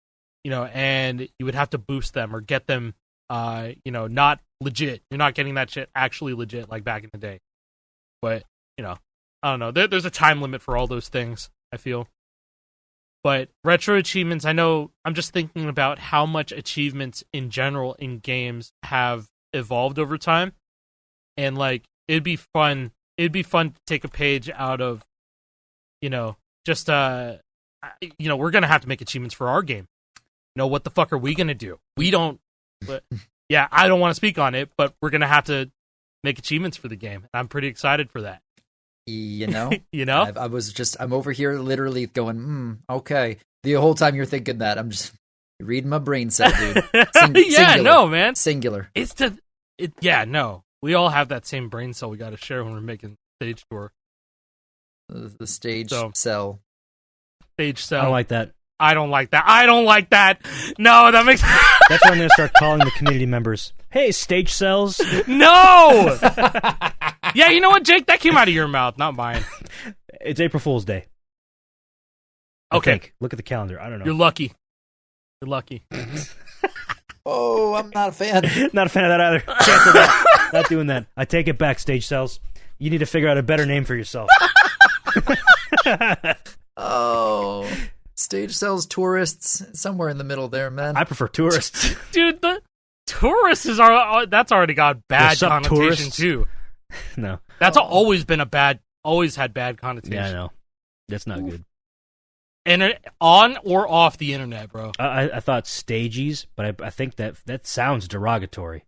And you would have to boost them or get them, not legit. You're not getting that shit actually legit like back in the day. But, I don't know. There's a time limit for all those things, I feel. But retro achievements, I know, I'm just thinking about how much achievements in general in games have evolved over time. And, like, it'd be fun to take a page out of, just, we're going to have to make achievements for our game. What the fuck are we going to do? We don't, but yeah, I don't want to speak on it, but we're going to have to make achievements for the game. I'm pretty excited for that. I'm over here literally going, okay. The whole time you're thinking that, I'm just reading my brain cell, dude. Singular. No, man. Singular. No. We all have that same brain cell we got to share when we're making stage tour. The stage cell. Stage cell. I don't like that. I don't like that. No, that makes... That's when I'm going to start calling the community members. Hey, stage cells. No! Yeah, you know what, Jake? That came out of your mouth, not mine. It's April Fool's Day. Okay. Look at the calendar. I don't know. You're lucky. Oh, I'm not a fan. Not a fan of that either. Cancel that. Not doing that. I take it back, stage cells. You need to figure out a better name for yourself. Oh... Stage sells tourists, somewhere in the middle there, man. I prefer tourists. Dude, the tourists that's already got bad connotation too. No. That's always had bad connotation. Yeah, I know. That's not good. And on or off the internet, bro. I thought stagies, but I think that sounds derogatory.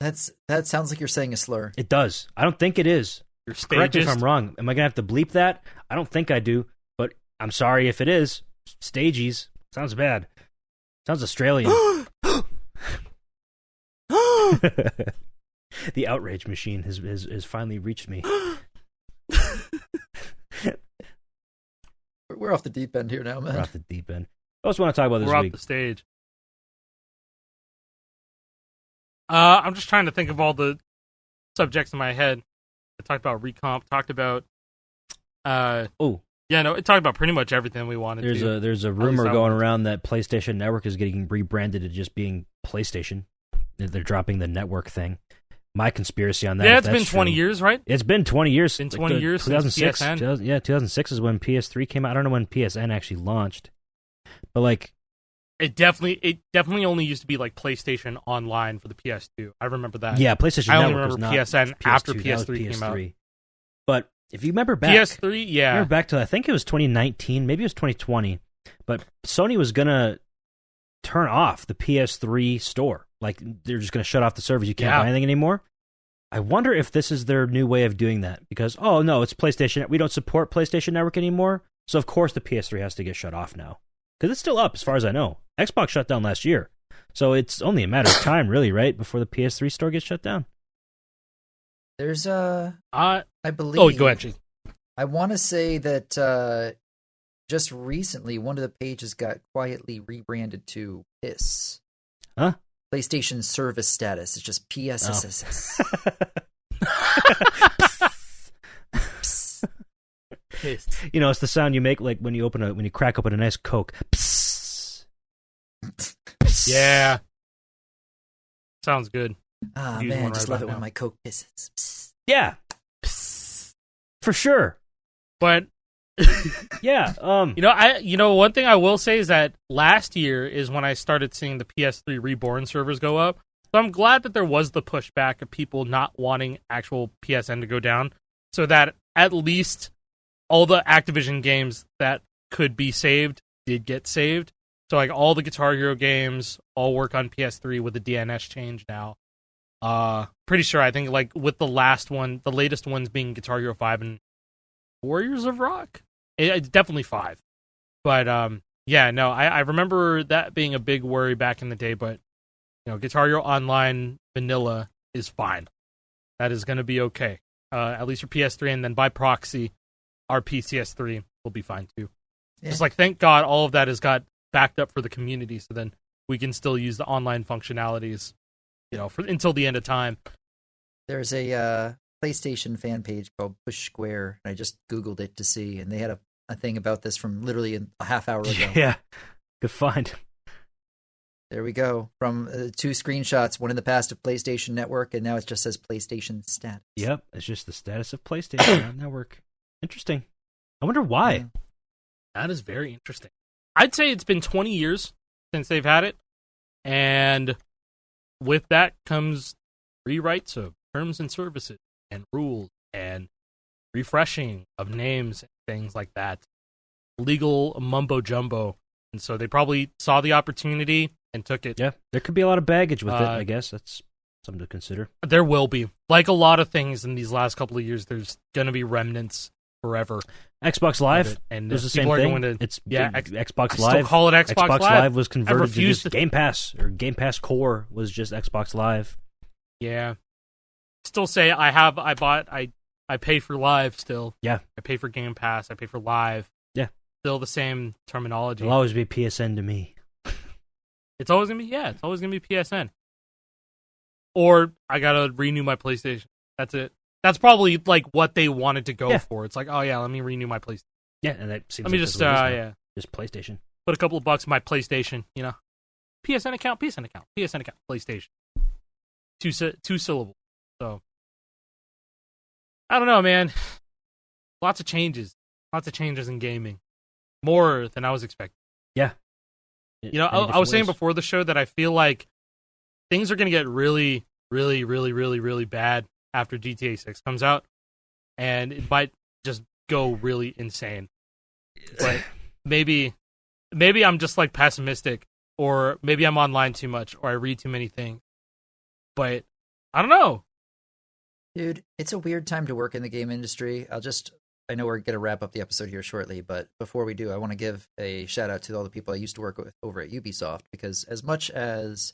That sounds like you're saying a slur. It does. I don't think it is. You're stagist. Correct me if I'm wrong. Am I going to have to bleep that? I don't think I do. I'm sorry if it is. Stagies. Sounds bad. Sounds Australian. The outrage machine has finally reached me. We're off the deep end here now, man. We're off the deep end. I also want to talk about this week. We're off the stage. I'm just trying to think of all the subjects in my head. I talked about recomp, talked about... Yeah, no, it talked about pretty much everything we wanted to. There's a rumor going around that PlayStation Network is getting rebranded to just being PlayStation. They're dropping the network thing. My conspiracy on that. Yeah, it's been 20 years, right? It's been 20 years. It's been 20 years 2006, since PSN. 2006 is when PS3 came out. I don't know when PSN actually launched. But like it definitely only used to be like PlayStation Online for the PS2. I remember that. Yeah, PlayStation Network was not PSN PS2, after PS3 came out. But if you remember back, PS3, yeah. Remember back to, I think it was 2019, maybe it was 2020, but Sony was going to turn off the PS3 store. Like, they're just going to shut off the servers. You can't buy anything anymore. I wonder if this is their new way of doing that. Because, oh, no, it's PlayStation. We don't support PlayStation Network anymore. So, of course, the PS3 has to get shut off now. Because it's still up, as far as I know. Xbox shut down last year. So, it's only a matter of time, really, right? Before the PS3 store gets shut down. There's I believe... Oh, go ahead, Jake. I want to say that just recently, one of the pages got quietly rebranded to PISS. Huh? PlayStation Service Status. It's just PSSS. Pissed. You know, it's the sound you make like when you crack open a nice Coke. Psst. Psst. Yeah. Sounds good. Ah, Use man, one just right love it about when now. my Coke pisses. Psst. Yeah, Psst. for sure. But Yeah. one thing I will say is that last year is when I started seeing the PS3 Reborn servers go up. So I'm glad that there was the pushback of people not wanting actual PSN to go down, so that at least all the Activision games that could be saved did get saved. So like all the Guitar Hero games all work on PS3 with the DNS change now. Pretty sure, I think like with the latest ones being Guitar Hero 5 and Warriors of Rock. It's definitely 5. But I remember that being a big worry back in the day, but Guitar Hero Online Vanilla is fine. That is going to be okay. At least for PS3, and then by proxy, our PCS3 will be fine too. Yeah. Just like, thank God all of that has got backed up for the community, so then we can still use the online functionalities, until the end of time. There's a PlayStation fan page called Push Square, and I just Googled it to see, and they had a thing about this from literally a half hour ago. Yeah, good find. There we go. From 2 screenshots, one in the past of PlayStation Network, and now it just says PlayStation status. Yep, it's just the status of PlayStation on Network. Interesting. I wonder why. Yeah. That is very interesting. I'd say it's been 20 years since they've had it, and with that comes rewrites of terms and services and rules and refreshing of names and things like that. Legal mumbo jumbo. And so they probably saw the opportunity and took it. Yeah, there could be a lot of baggage with it, I guess. That's something to consider. There will be. Like a lot of things in these last couple of years, there's going to be remnants forever. Xbox Live, and there's the same thing. Xbox Live. Still call it Xbox Live was converted to just Game Pass, or Game Pass Core was just Xbox Live. Yeah. Still say I pay for Live still. Yeah. I pay for Game Pass. I pay for Live. Yeah. Still the same terminology. It'll always be PSN to me. It's always gonna be PSN. Or I gotta renew my PlayStation. That's it. That's probably like what they wanted to go for. It's like, oh yeah, let me renew my PlayStation. Yeah, and that seems. Let me like just just PlayStation. Put a couple of bucks in my PlayStation. PSN account, PlayStation. Two syllables. So I don't know, man. Lots of changes in gaming, more than I was expecting. Yeah. I was saying before the show that I feel like things are going to get really, really, really, really, really bad after GTA 6 comes out, and it might just go really insane. But maybe I'm just like pessimistic, or maybe I'm online too much, or I read too many things. But I don't know. Dude, it's a weird time to work in the game industry. I know we're going to wrap up the episode here shortly, but before we do, I want to give a shout out to all the people I used to work with over at Ubisoft, because as much as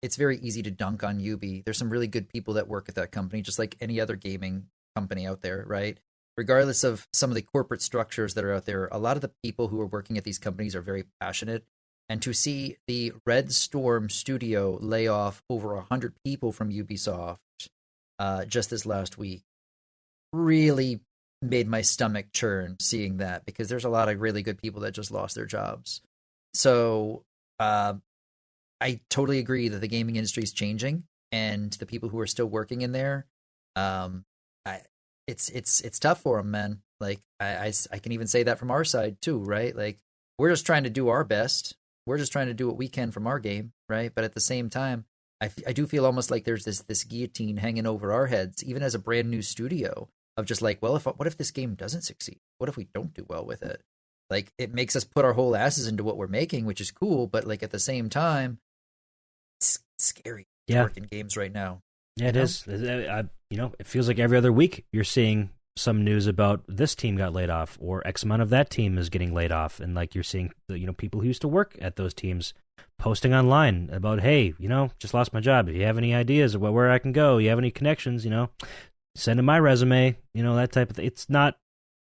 it's very easy to dunk on Ubi, there's some really good people that work at that company, just like any other gaming company out there, right? Regardless of some of the corporate structures that are out there, a lot of the people who are working at these companies are very passionate. And to see the Red Storm studio lay off over 100 people from Ubisoft just this last week really made my stomach churn seeing that, because there's a lot of really good people that just lost their jobs. So I totally agree that the gaming industry is changing, and the people who are still working in there, it's tough for them, man. Like I can even say that from our side too, right? Like we're just trying to do our best. We're just trying to do what we can from our game, right? But at the same time, I do feel almost like there's this guillotine hanging over our heads, even as a brand new studio, of just like, well, what if this game doesn't succeed? What if we don't do well with it? Like, it makes us put our whole asses into what we're making, which is cool, but like at the same time, it's scary to work in games right now. Yeah, it is. It feels like every other week you're seeing some news about this team got laid off, or X amount of that team is getting laid off, and like you're seeing, people who used to work at those teams posting online about, hey, just lost my job. If you have any ideas of where I can go, you have any connections, send in my resume, that type of thing. It's not.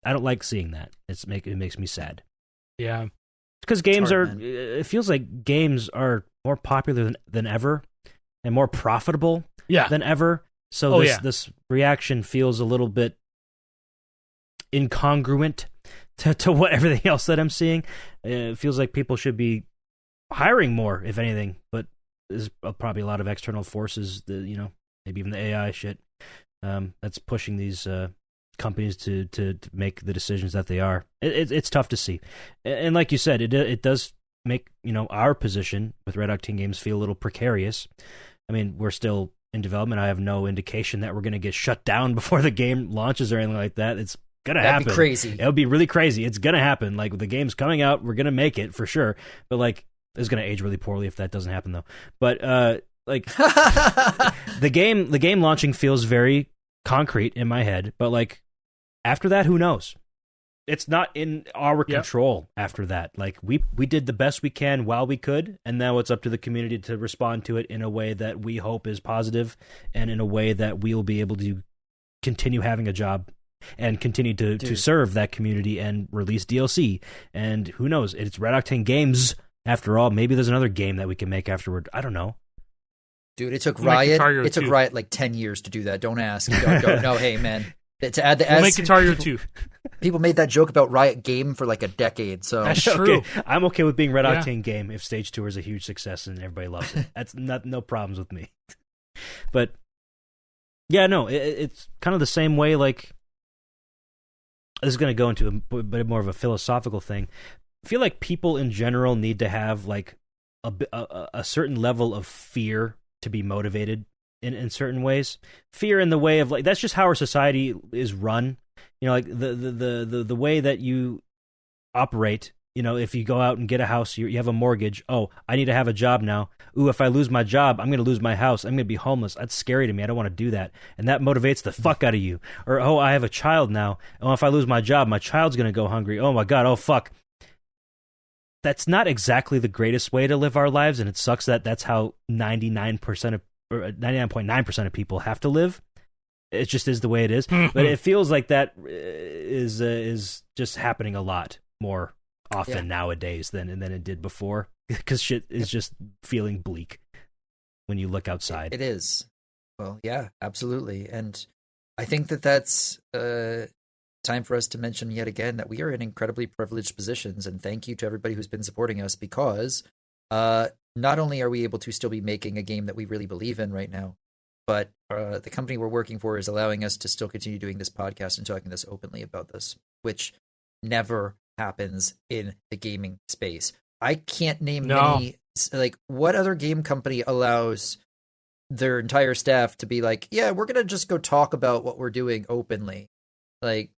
I don't like seeing that. It makes me sad. Yeah, because games it feels like games are more popular than ever, and more profitable than ever. So this reaction feels a little bit incongruent to what everything else that I'm seeing. It feels like people should be hiring more, if anything, but there's probably a lot of external forces, maybe even the AI shit, that's pushing these companies to make the decisions that they are. It's tough to see. And like you said, it does make, our position with Red Octane Games feel a little precarious. I mean, we're still in development. I have no indication that we're going to get shut down before the game launches or anything like that. It's gonna happen. That'd be crazy. It would be really crazy. It's gonna happen. Like, the game's coming out, we're gonna make it for sure. But like, it's gonna age really poorly if that doesn't happen, though. But the game launching feels very concrete in my head. But like, after that, who knows? It's not in our control. After that, like, we did the best we can while we could, and now it's up to the community to respond to it in a way that we hope is positive, and in a way that we'll be able to continue having a job and continue to serve that community and release DLC. And who knows? It's Red Octane Games after all. Maybe there's another game that we can make afterward. I don't know. Dude, it took Riot. It took Riot like 10 years to do that. Don't ask. Don't know. Hey, man. To add the we'll make Guitar Hero 2. People made that joke about Riot Game for like a decade. So that's true. Okay. I'm okay with being Red Octane Game if Stage 2 is a huge success and everybody loves it. That's no problems with me. But yeah, no, it's kind of the same way. Like, this is going to go into a bit more of a philosophical thing. I feel like people in general need to have like a certain level of fear to be motivated in certain ways. Fear in the way of, like, that's just how our society is run. Like the way that you operate. If you go out and get a house, you have a mortgage. Oh, I need to have a job now. Ooh, if I lose my job, I'm going to lose my house. I'm going to be homeless. That's scary to me. I don't want to do that. And that motivates the fuck out of you. Or, oh, I have a child now. Oh, if I lose my job, my child's going to go hungry. Oh my God. Oh, fuck. That's not exactly the greatest way to live our lives. And it sucks that that's how 99.9% of people have to live. It just is the way it is. But it feels like that is just happening a lot more often nowadays than it did before, because shit is just feeling bleak when you look outside. It is. Well, yeah, absolutely. And I think that's time for us to mention yet again that we are in incredibly privileged positions, and thank you to everybody who's been supporting us, because not only are we able to still be making a game that we really believe in right now, but the company we're working for is allowing us to still continue doing this podcast and talking this openly about this, which never happens in the gaming space. I can't name many, like, what other game company allows their entire staff to be like, yeah, we're going to just go talk about what we're doing openly. Like,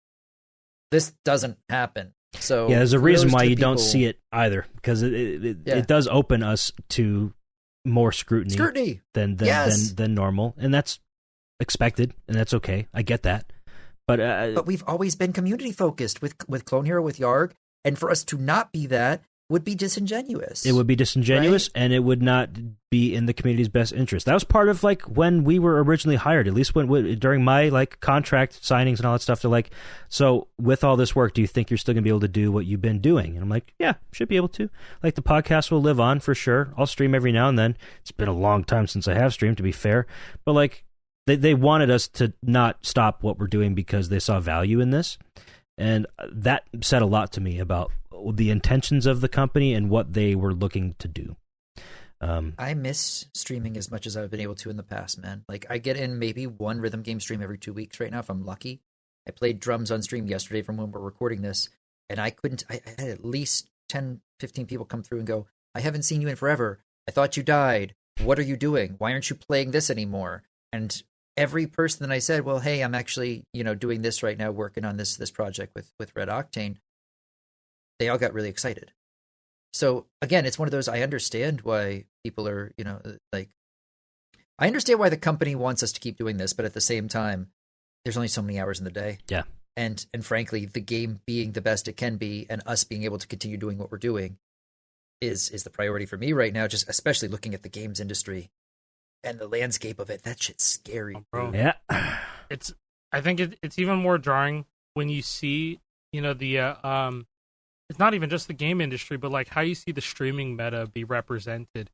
this doesn't happen. So yeah, there's a reason why you don't see it either, because it does open us to more scrutiny than normal, and that's expected, and that's okay. I get that. But we've always been community focused with Clone Hero, with Yarg, and for us to not be that would be disingenuous. It would be disingenuous, right? And it would not be in the community's best interest. That was part of, like, when we were originally hired, at least during my, like, contract signings and all that stuff. They're like, so with all this work, do you think you're still going to be able to do what you've been doing? And I'm like, yeah, should be able to. Like, the podcast will live on for sure. I'll stream every now and then. It's been a long time since I have streamed, to be fair. But, like, they wanted us to not stop what we're doing because they saw value in this. And that said a lot to me about the intentions of the company and what they were looking to do. I miss streaming as much as I've been able to in the past, man. Like, I get in maybe one rhythm game stream every 2 weeks right now if I'm lucky. I played drums on stream yesterday from when we're recording this, and I had at least 10, 15 people come through and go, I haven't seen you in forever. I thought you died. What are you doing? Why aren't you playing this anymore? And every person that I said, well, hey, I'm actually, doing this right now, working on this project with Red Octane, they all got really excited. So again, it's one of those, I understand why people are, like, I understand why the company wants us to keep doing this, but at the same time, there's only so many hours in the day. Yeah. And frankly, the game being the best it can be and us being able to continue doing what we're doing is the priority for me right now, just especially looking at the games industry and the landscape of it. That shit's scary. Oh, bro. Yeah. I think it's even more jarring when you see, it's not even just the game industry, but like how you see the streaming meta be represented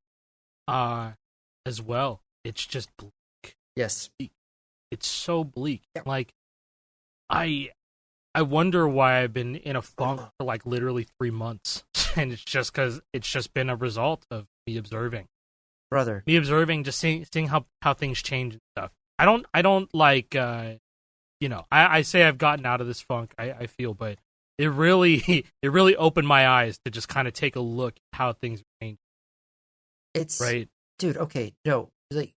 as well. It's just bleak. Yes. It's so bleak. Yeah. Like, I I wonder why I've been in a funk for like literally 3 months, and it's just because it's just been a result of me observing, brother. Just seeing how things change and stuff. I don't like, I say I've gotten out of this funk. I feel, but it really opened my eyes to just kind of take a look at how things change. It's right, dude. Okay, no, like,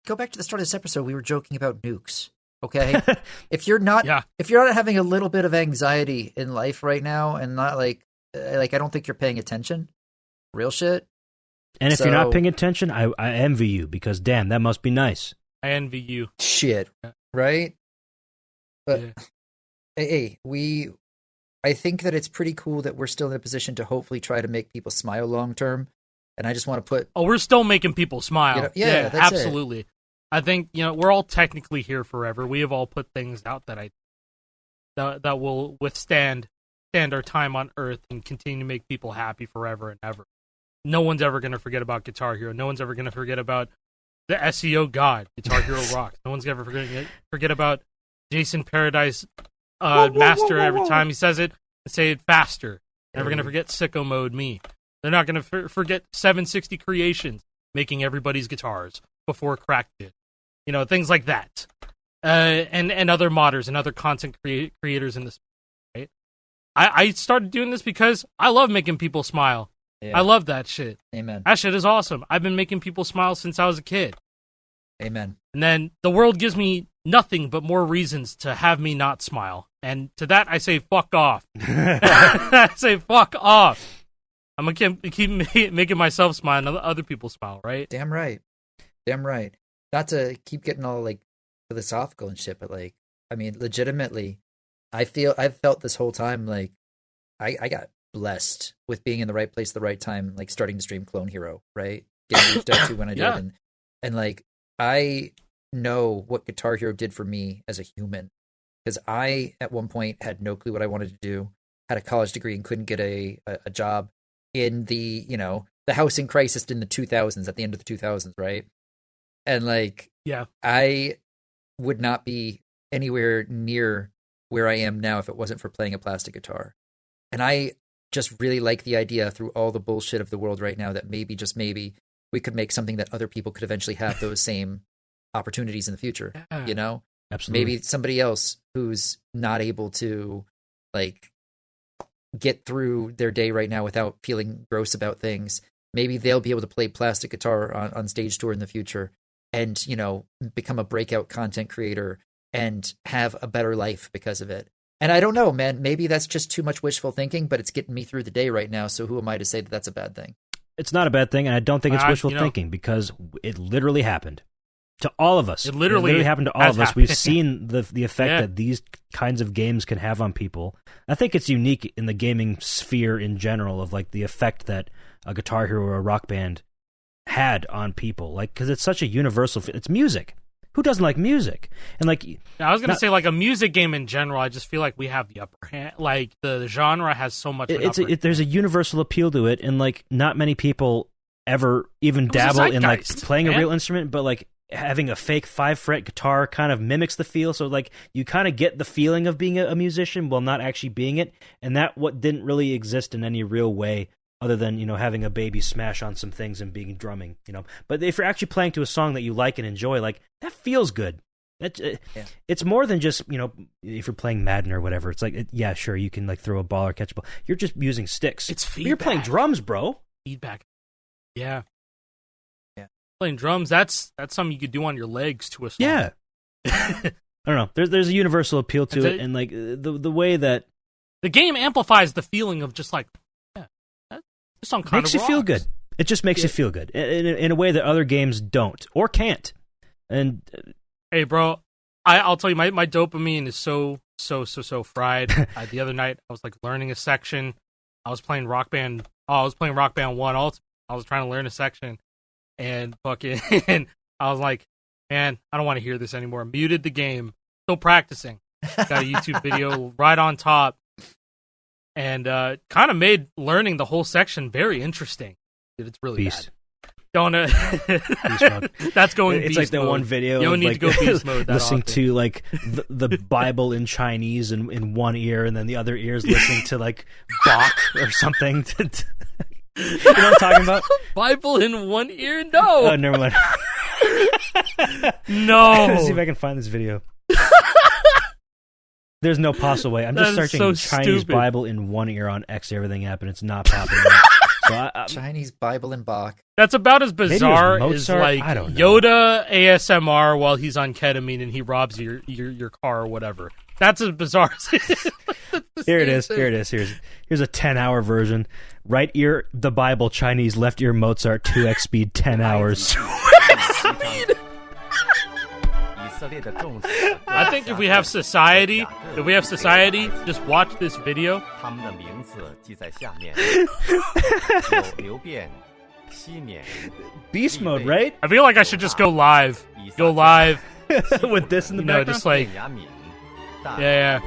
go back to the start of this episode. We were joking about nukes. Okay, if you're not having a little bit of anxiety in life right now, and not like I don't think you're paying attention. Real shit. And if you're not paying attention, I envy you, because damn, that must be nice. I envy you. Shit, right? But hey, I think that it's pretty cool that we're still in a position to hopefully try to make people smile long term. And I just want to put... Oh, we're still making people smile. That's absolutely. I think, we're all technically here forever. We have all put things out that will withstand our time on Earth and continue to make people happy forever and ever. No one's ever going to forget about Guitar Hero. No one's ever going to forget about the SEO god, Guitar Hero rocks. No one's ever forget about Jason Paradise Master every time he says it. Say it faster. Never going to forget Sicko Mode me. They're not going to forget 760 Creations making everybody's guitars before Crack did. Things like that. And other modders and other content creators in this. Right? I started doing this because I love making people smile. Yeah. I love that shit. Amen. That shit is awesome. I've been making people smile since I was a kid. Amen. And then the world gives me nothing but more reasons to have me not smile. And to that, I say, fuck off. I say, fuck off. I'm going to keep making myself smile and other people smile, right? Damn right. Not to keep getting all, like, philosophical and shit, but, like, I mean, legitimately, I've felt this whole time, like, I got blessed with being in the right place at the right time, like, starting to stream Clone Hero, right? Getting reached out to when I did. And, like, I know what Guitar Hero did for me as a human. Because I, at one point, had no clue what I wanted to do, had a college degree and couldn't get a job in the, the housing crisis in the 2000s, at the end of the 2000s, right? And, like, I would not be anywhere near where I am now if it wasn't for playing a plastic guitar. And I just really like the idea, through all the bullshit of the world right now, that maybe, just maybe, we could make something that other people could eventually have those same opportunities in the future, Absolutely. Maybe somebody else who's not able to, like, get through their day right now without feeling gross about things. Maybe they'll be able to play plastic guitar on stage tour in the future and, become a breakout content creator and have a better life because of it. And I don't know, man, maybe that's just too much wishful thinking, but it's getting me through the day right now. So who am I to say that that's a bad thing? It's not a bad thing, and I don't think it's wishful thinking, because it literally happened to all of us. It literally happened to all of us. We've seen the effect that these kinds of games can have on people. I think it's unique in the gaming sphere in general, of, like, the effect that a Guitar Hero or a Rock Band had on people, like, because it's such a universal. It's music. Who doesn't like music? And, like, I was gonna say, like, a music game in general, I just feel like we have the upper hand. Like, the genre has so much. There's a universal appeal to it, and, like, not many people ever even dabble in, like, playing a real instrument, but, like, having a fake 5-fret guitar kind of mimics the feel. So, like, you kind of get the feeling of being a musician while not actually being it, and that what didn't really exist in any real way, other than, having a baby smash on some things and being drumming, But if you're actually playing to a song that you like and enjoy, like, that feels good. It's more than just, if you're playing Madden or whatever. It's like, sure, you can, like, throw a ball or catch a ball. You're just using sticks. It's feedback. You're playing drums, bro. Feedback. Yeah. Playing drums, that's something you could do on your legs to a song. Yeah. I don't know. There's a universal appeal to it, and, like, the way that the game amplifies the feeling of just, like, this song kind makes you feel good. It just makes you feel good in a way that other games don't or can't. And hey, bro, I'll tell you, my dopamine is so fried. The other night, I was, like, learning a section. I was playing Rock Band. I was playing Rock Band 1 Ultimate. I was trying to learn a section, and fucking, I was like, man, I don't want to hear this anymore. Muted the game. Still practicing. Got a YouTube video right on top. And kind of made learning the whole section very interesting. Dude, it's really bad. Don't. Beast mode. That's going. It's beast like that mode. one video. You don't of, need like, to go beast mode. That listening often. to like the Bible in Chinese in one ear, and then the other ear is listening to like Bach or something. You know what I'm talking about? Bible in one ear? No. Oh, never mind. No. Let's see if I can find this video. There's no possible way. I'm just That is searching so Chinese stupid. Bible in one ear on X everything app, and it's not popping up. So Chinese Bible and Bach. That's about as bizarre as Mozart? like I don't know. Yoda ASMR while he's on ketamine and he robs your car or whatever. That's as bizarre. Here it is. Here's a 10-hour version. Right ear, the Bible, Chinese. Left ear, Mozart, 2x speed, 10 hours. I think if we have society, just watch this video. Beast mode, right? I feel like I should just go live. With this in the background. Just like yeah.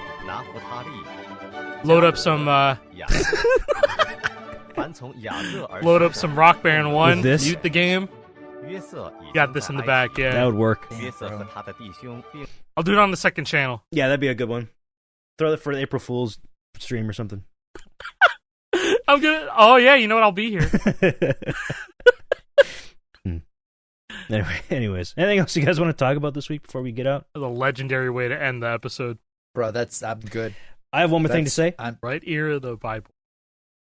Load up some Rock Band 1. With this? Mute the game. Got this in the back. Yeah, That would work. I'll do it on the second channel. Yeah, that'd be a good one. Throw that for the April Fool's stream or something. I'm good. Oh yeah, you know what? I'll be here. Anyways, anything else you guys want to talk about this week before we get out? That's a legendary way to end the episode. Bro, I'm good. I have one more thing to say. Right ear of the Bible.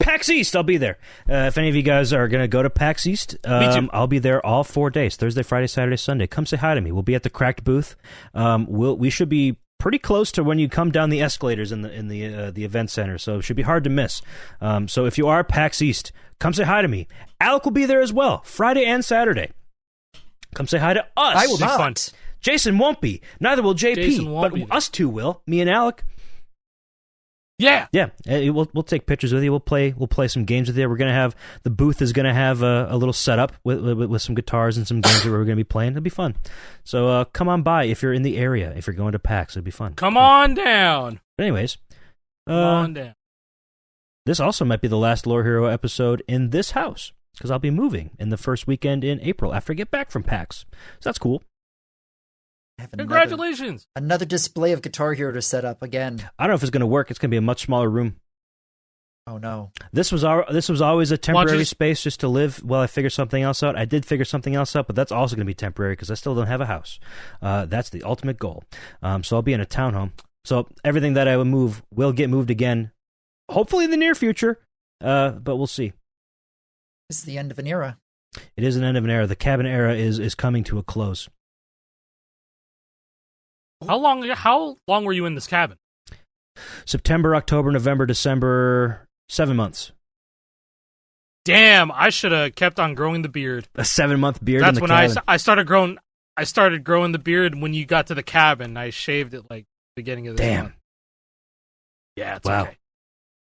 PAX East, I'll be there. If any of you guys are going to go to PAX East, I'll be there all 4 days, Thursday, Friday, Saturday, Sunday. Come say hi to me. We'll be at the Cracked booth. We should be pretty close to when you come down the escalators in the event center, so it should be hard to miss. So if you are at PAX East, come say hi to me. Alec will be there as well, Friday and Saturday. Come say hi to us. I will not. Fun. Jason won't be. Neither will JP. Jason won't but be. us two will. Me and Alec. Yeah. Yeah, we'll take pictures with you. We'll play some games with you. We're gonna have the booth is gonna have a little setup with some guitars and some games that we're gonna be playing. It'll be fun. So come on by if you're in the area. If you're going to PAX, it'll be fun. Come on down. But anyways, Come on down. this also might be the last Lore Hero episode in this house because I'll be moving in the first weekend in April after I get back from PAX. So that's cool. Congratulations. Another display of Guitar Hero to set up again. I don't know if it's gonna work. It's gonna be a much smaller room. Oh no. This was always a temporary space just to live while I figure something else out. I did figure something else out, but that's also going to be temporary because I still don't have a house. That's the ultimate goal. So I'll be in a townhome. So everything that I would move will get moved again, hopefully in the near future, but we'll see. This is the end of an era. It is an end of an era. The cabin era is coming to a close. How long were you in this cabin? September, October, November, December, 7 months. Damn, I should have kept on growing the beard. A 7-month beard That's in the when cabin. I started growing the beard when you got to the cabin. I shaved it like beginning of the month. Yeah, it's Wow. okay.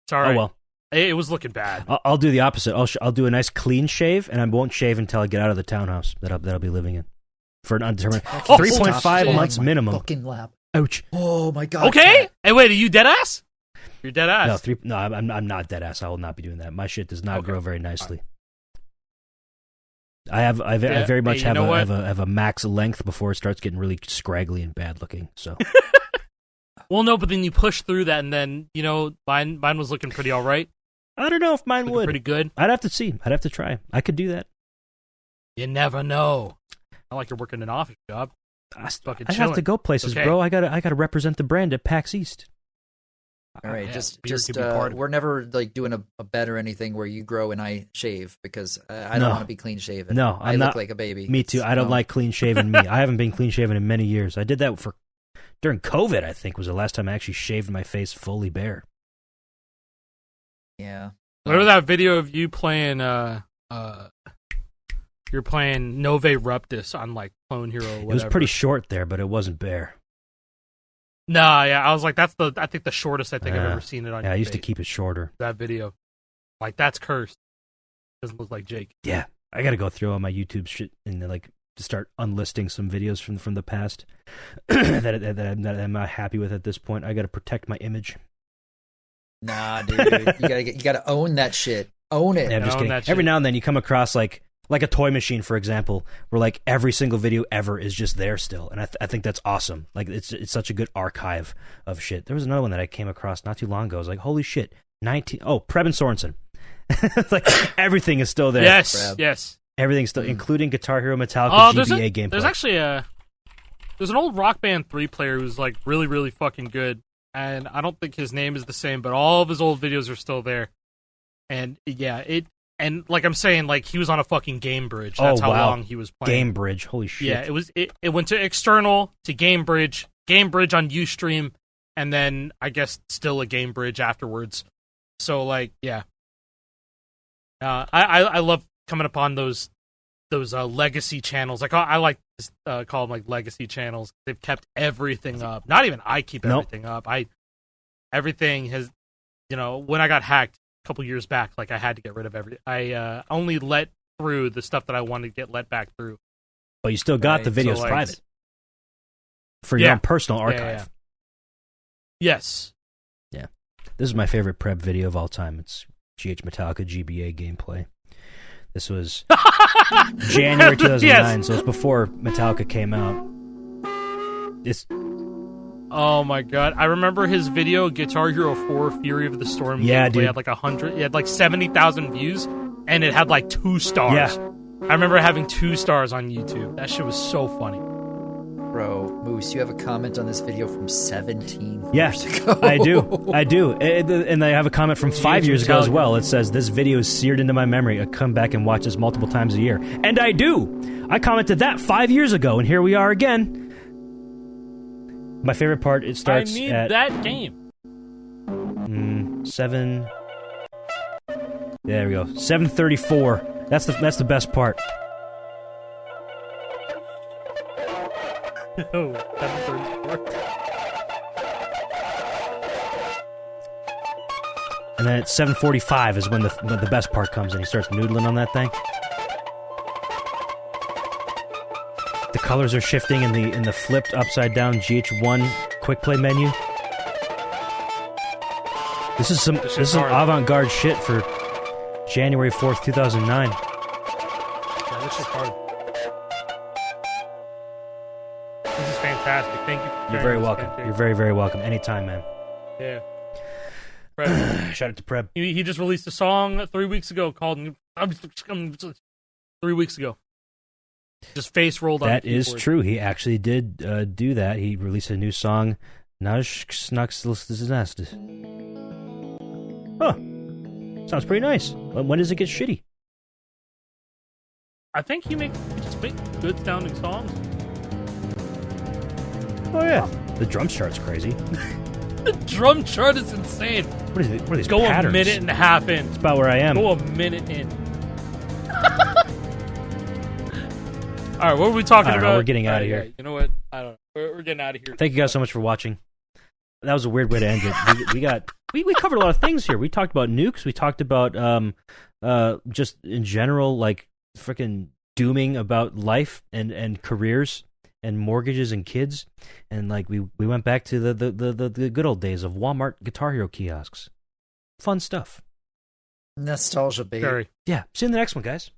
It's all right. Oh well. It was looking bad. I'll do the opposite. I'll do a nice clean shave, and I won't shave until I get out of the townhouse that I'll be living in for an undetermined 3.5 months minimum. Fucking lap. Ouch. Oh my god. Okay. Hey, wait, are you dead ass? You're dead ass. No, I'm not dead ass. I will not be doing that. My shit does not grow very nicely. I very much have a max length before it starts getting really scraggly and bad looking. So. Well, no, but then you push through that, and then mine was looking pretty all right. I don't know if mine would. Pretty good. I'd have to see. I'd have to try. I could do that. You never know. I like you're working an office job. I have to go places, bro. I gotta represent the brand at PAX East. All right, Yeah, we're never like doing a bet or anything where you grow and I shave because I don't want to be clean shaven. No, I look like a baby. Me too. I don't like clean shaven me. I haven't been clean shaven in many years. I did that during COVID. I think was the last time I actually shaved my face fully bare. Yeah. Remember that video of you playing you're playing Nove Ruptus on like Clone Hero or whatever. It was pretty short there, but it wasn't bare. Nah, yeah, I was like, I think the shortest I've ever seen it on. Yeah, your I used to page. keep it shorter. That video, like that's cursed. Doesn't look like Jake. Yeah, I got to go through all my YouTube shit and like to start unlisting some videos from the past that I'm not happy with at this point. I got to protect my image. Nah, dude, you gotta own that shit. Own it. Yeah, I'm just Own kidding. that Every shit. now and then you come across like Like a toy machine, for example, where like every single video ever is just there still, and I think that's awesome. Like it's such a good archive of shit. There was another one that I came across not too long ago. I was like, holy shit, Preb and Sorensen. Like everything is still there. Yes. Everything's still, including Guitar Hero, Metallica, GBA gameplay. There's actually there's an old Rock Band 3 player who's like really, really fucking good, and I don't think his name is the same, but all of his old videos are still there. And yeah, and like I'm saying, like he was on a fucking Game Bridge. That's how long he was playing. Game Bridge, holy shit. Yeah, it went to external to Game Bridge on Ustream, and then I guess still a Game Bridge afterwards. So like, yeah. I love coming upon those legacy channels. Like I like to call them like legacy channels. They've kept everything up. Not even I keep everything up. Everything has, when I got hacked a couple years back, like I had to get rid of everything. I only let through the stuff that I wanted to get let back through. But you still got the videos private for your own personal archive. Yes. Yeah. This is my favorite Preb video of all time. It's GH Metallica GBA gameplay. This was January 2009, so it's before Metallica came out. Oh my god! I remember his video, Guitar Hero 4: Fury of the Storm. Yeah, dude. It had like 100. It had like 70,000 views, and it had like 2 stars. Yeah. I remember having 2 stars on YouTube. That shit was so funny. Bro, Moose, you have a comment on this video from 17 years ago. I do. And I have a comment from 5 years ago as well. It says, this video is seared into my memory. I come back and watch this multiple times a year. And I do. I commented that 5 years ago, and here we are again. My favorite part, it starts at... that game. 7... There we go. 7:34. That's the best part. Oh, 7:34. And then at 7:45 is when the best part comes in. He starts noodling on that thing. The colors are shifting in the flipped upside down GH1 quick play menu. This is some avant-garde shit for January 4th, 2009. Yeah, this is hard. This is fantastic. Thank you. You're very welcome. You're very, very welcome. Anytime, man. Yeah. Preb. Shout out to Preb. He just released a song 3 weeks ago called 3 weast ago. Just face rolled on. That is true. He actually did do that. He released a new song. Huh. Sounds pretty nice. When does it get shitty? I think he just makes good sounding songs. Oh yeah. The drum chart's crazy. The drum chart is insane. What are these Go patterns? a minute and a half in. That's about where I am. Go a minute in. All right, what were we talking about? We're getting out of here. Yeah, you know what? I don't know. We're getting out of here. Thank you guys so much for watching. That was a weird way to end it. We covered a lot of things here. We talked about nukes. We talked about just in general, like freaking dooming about life and careers and mortgages and kids, and like we went back to the good old days of Walmart Guitar Hero kiosks. Fun stuff. Nostalgia, baby. Very. Yeah. See you in the next one, guys.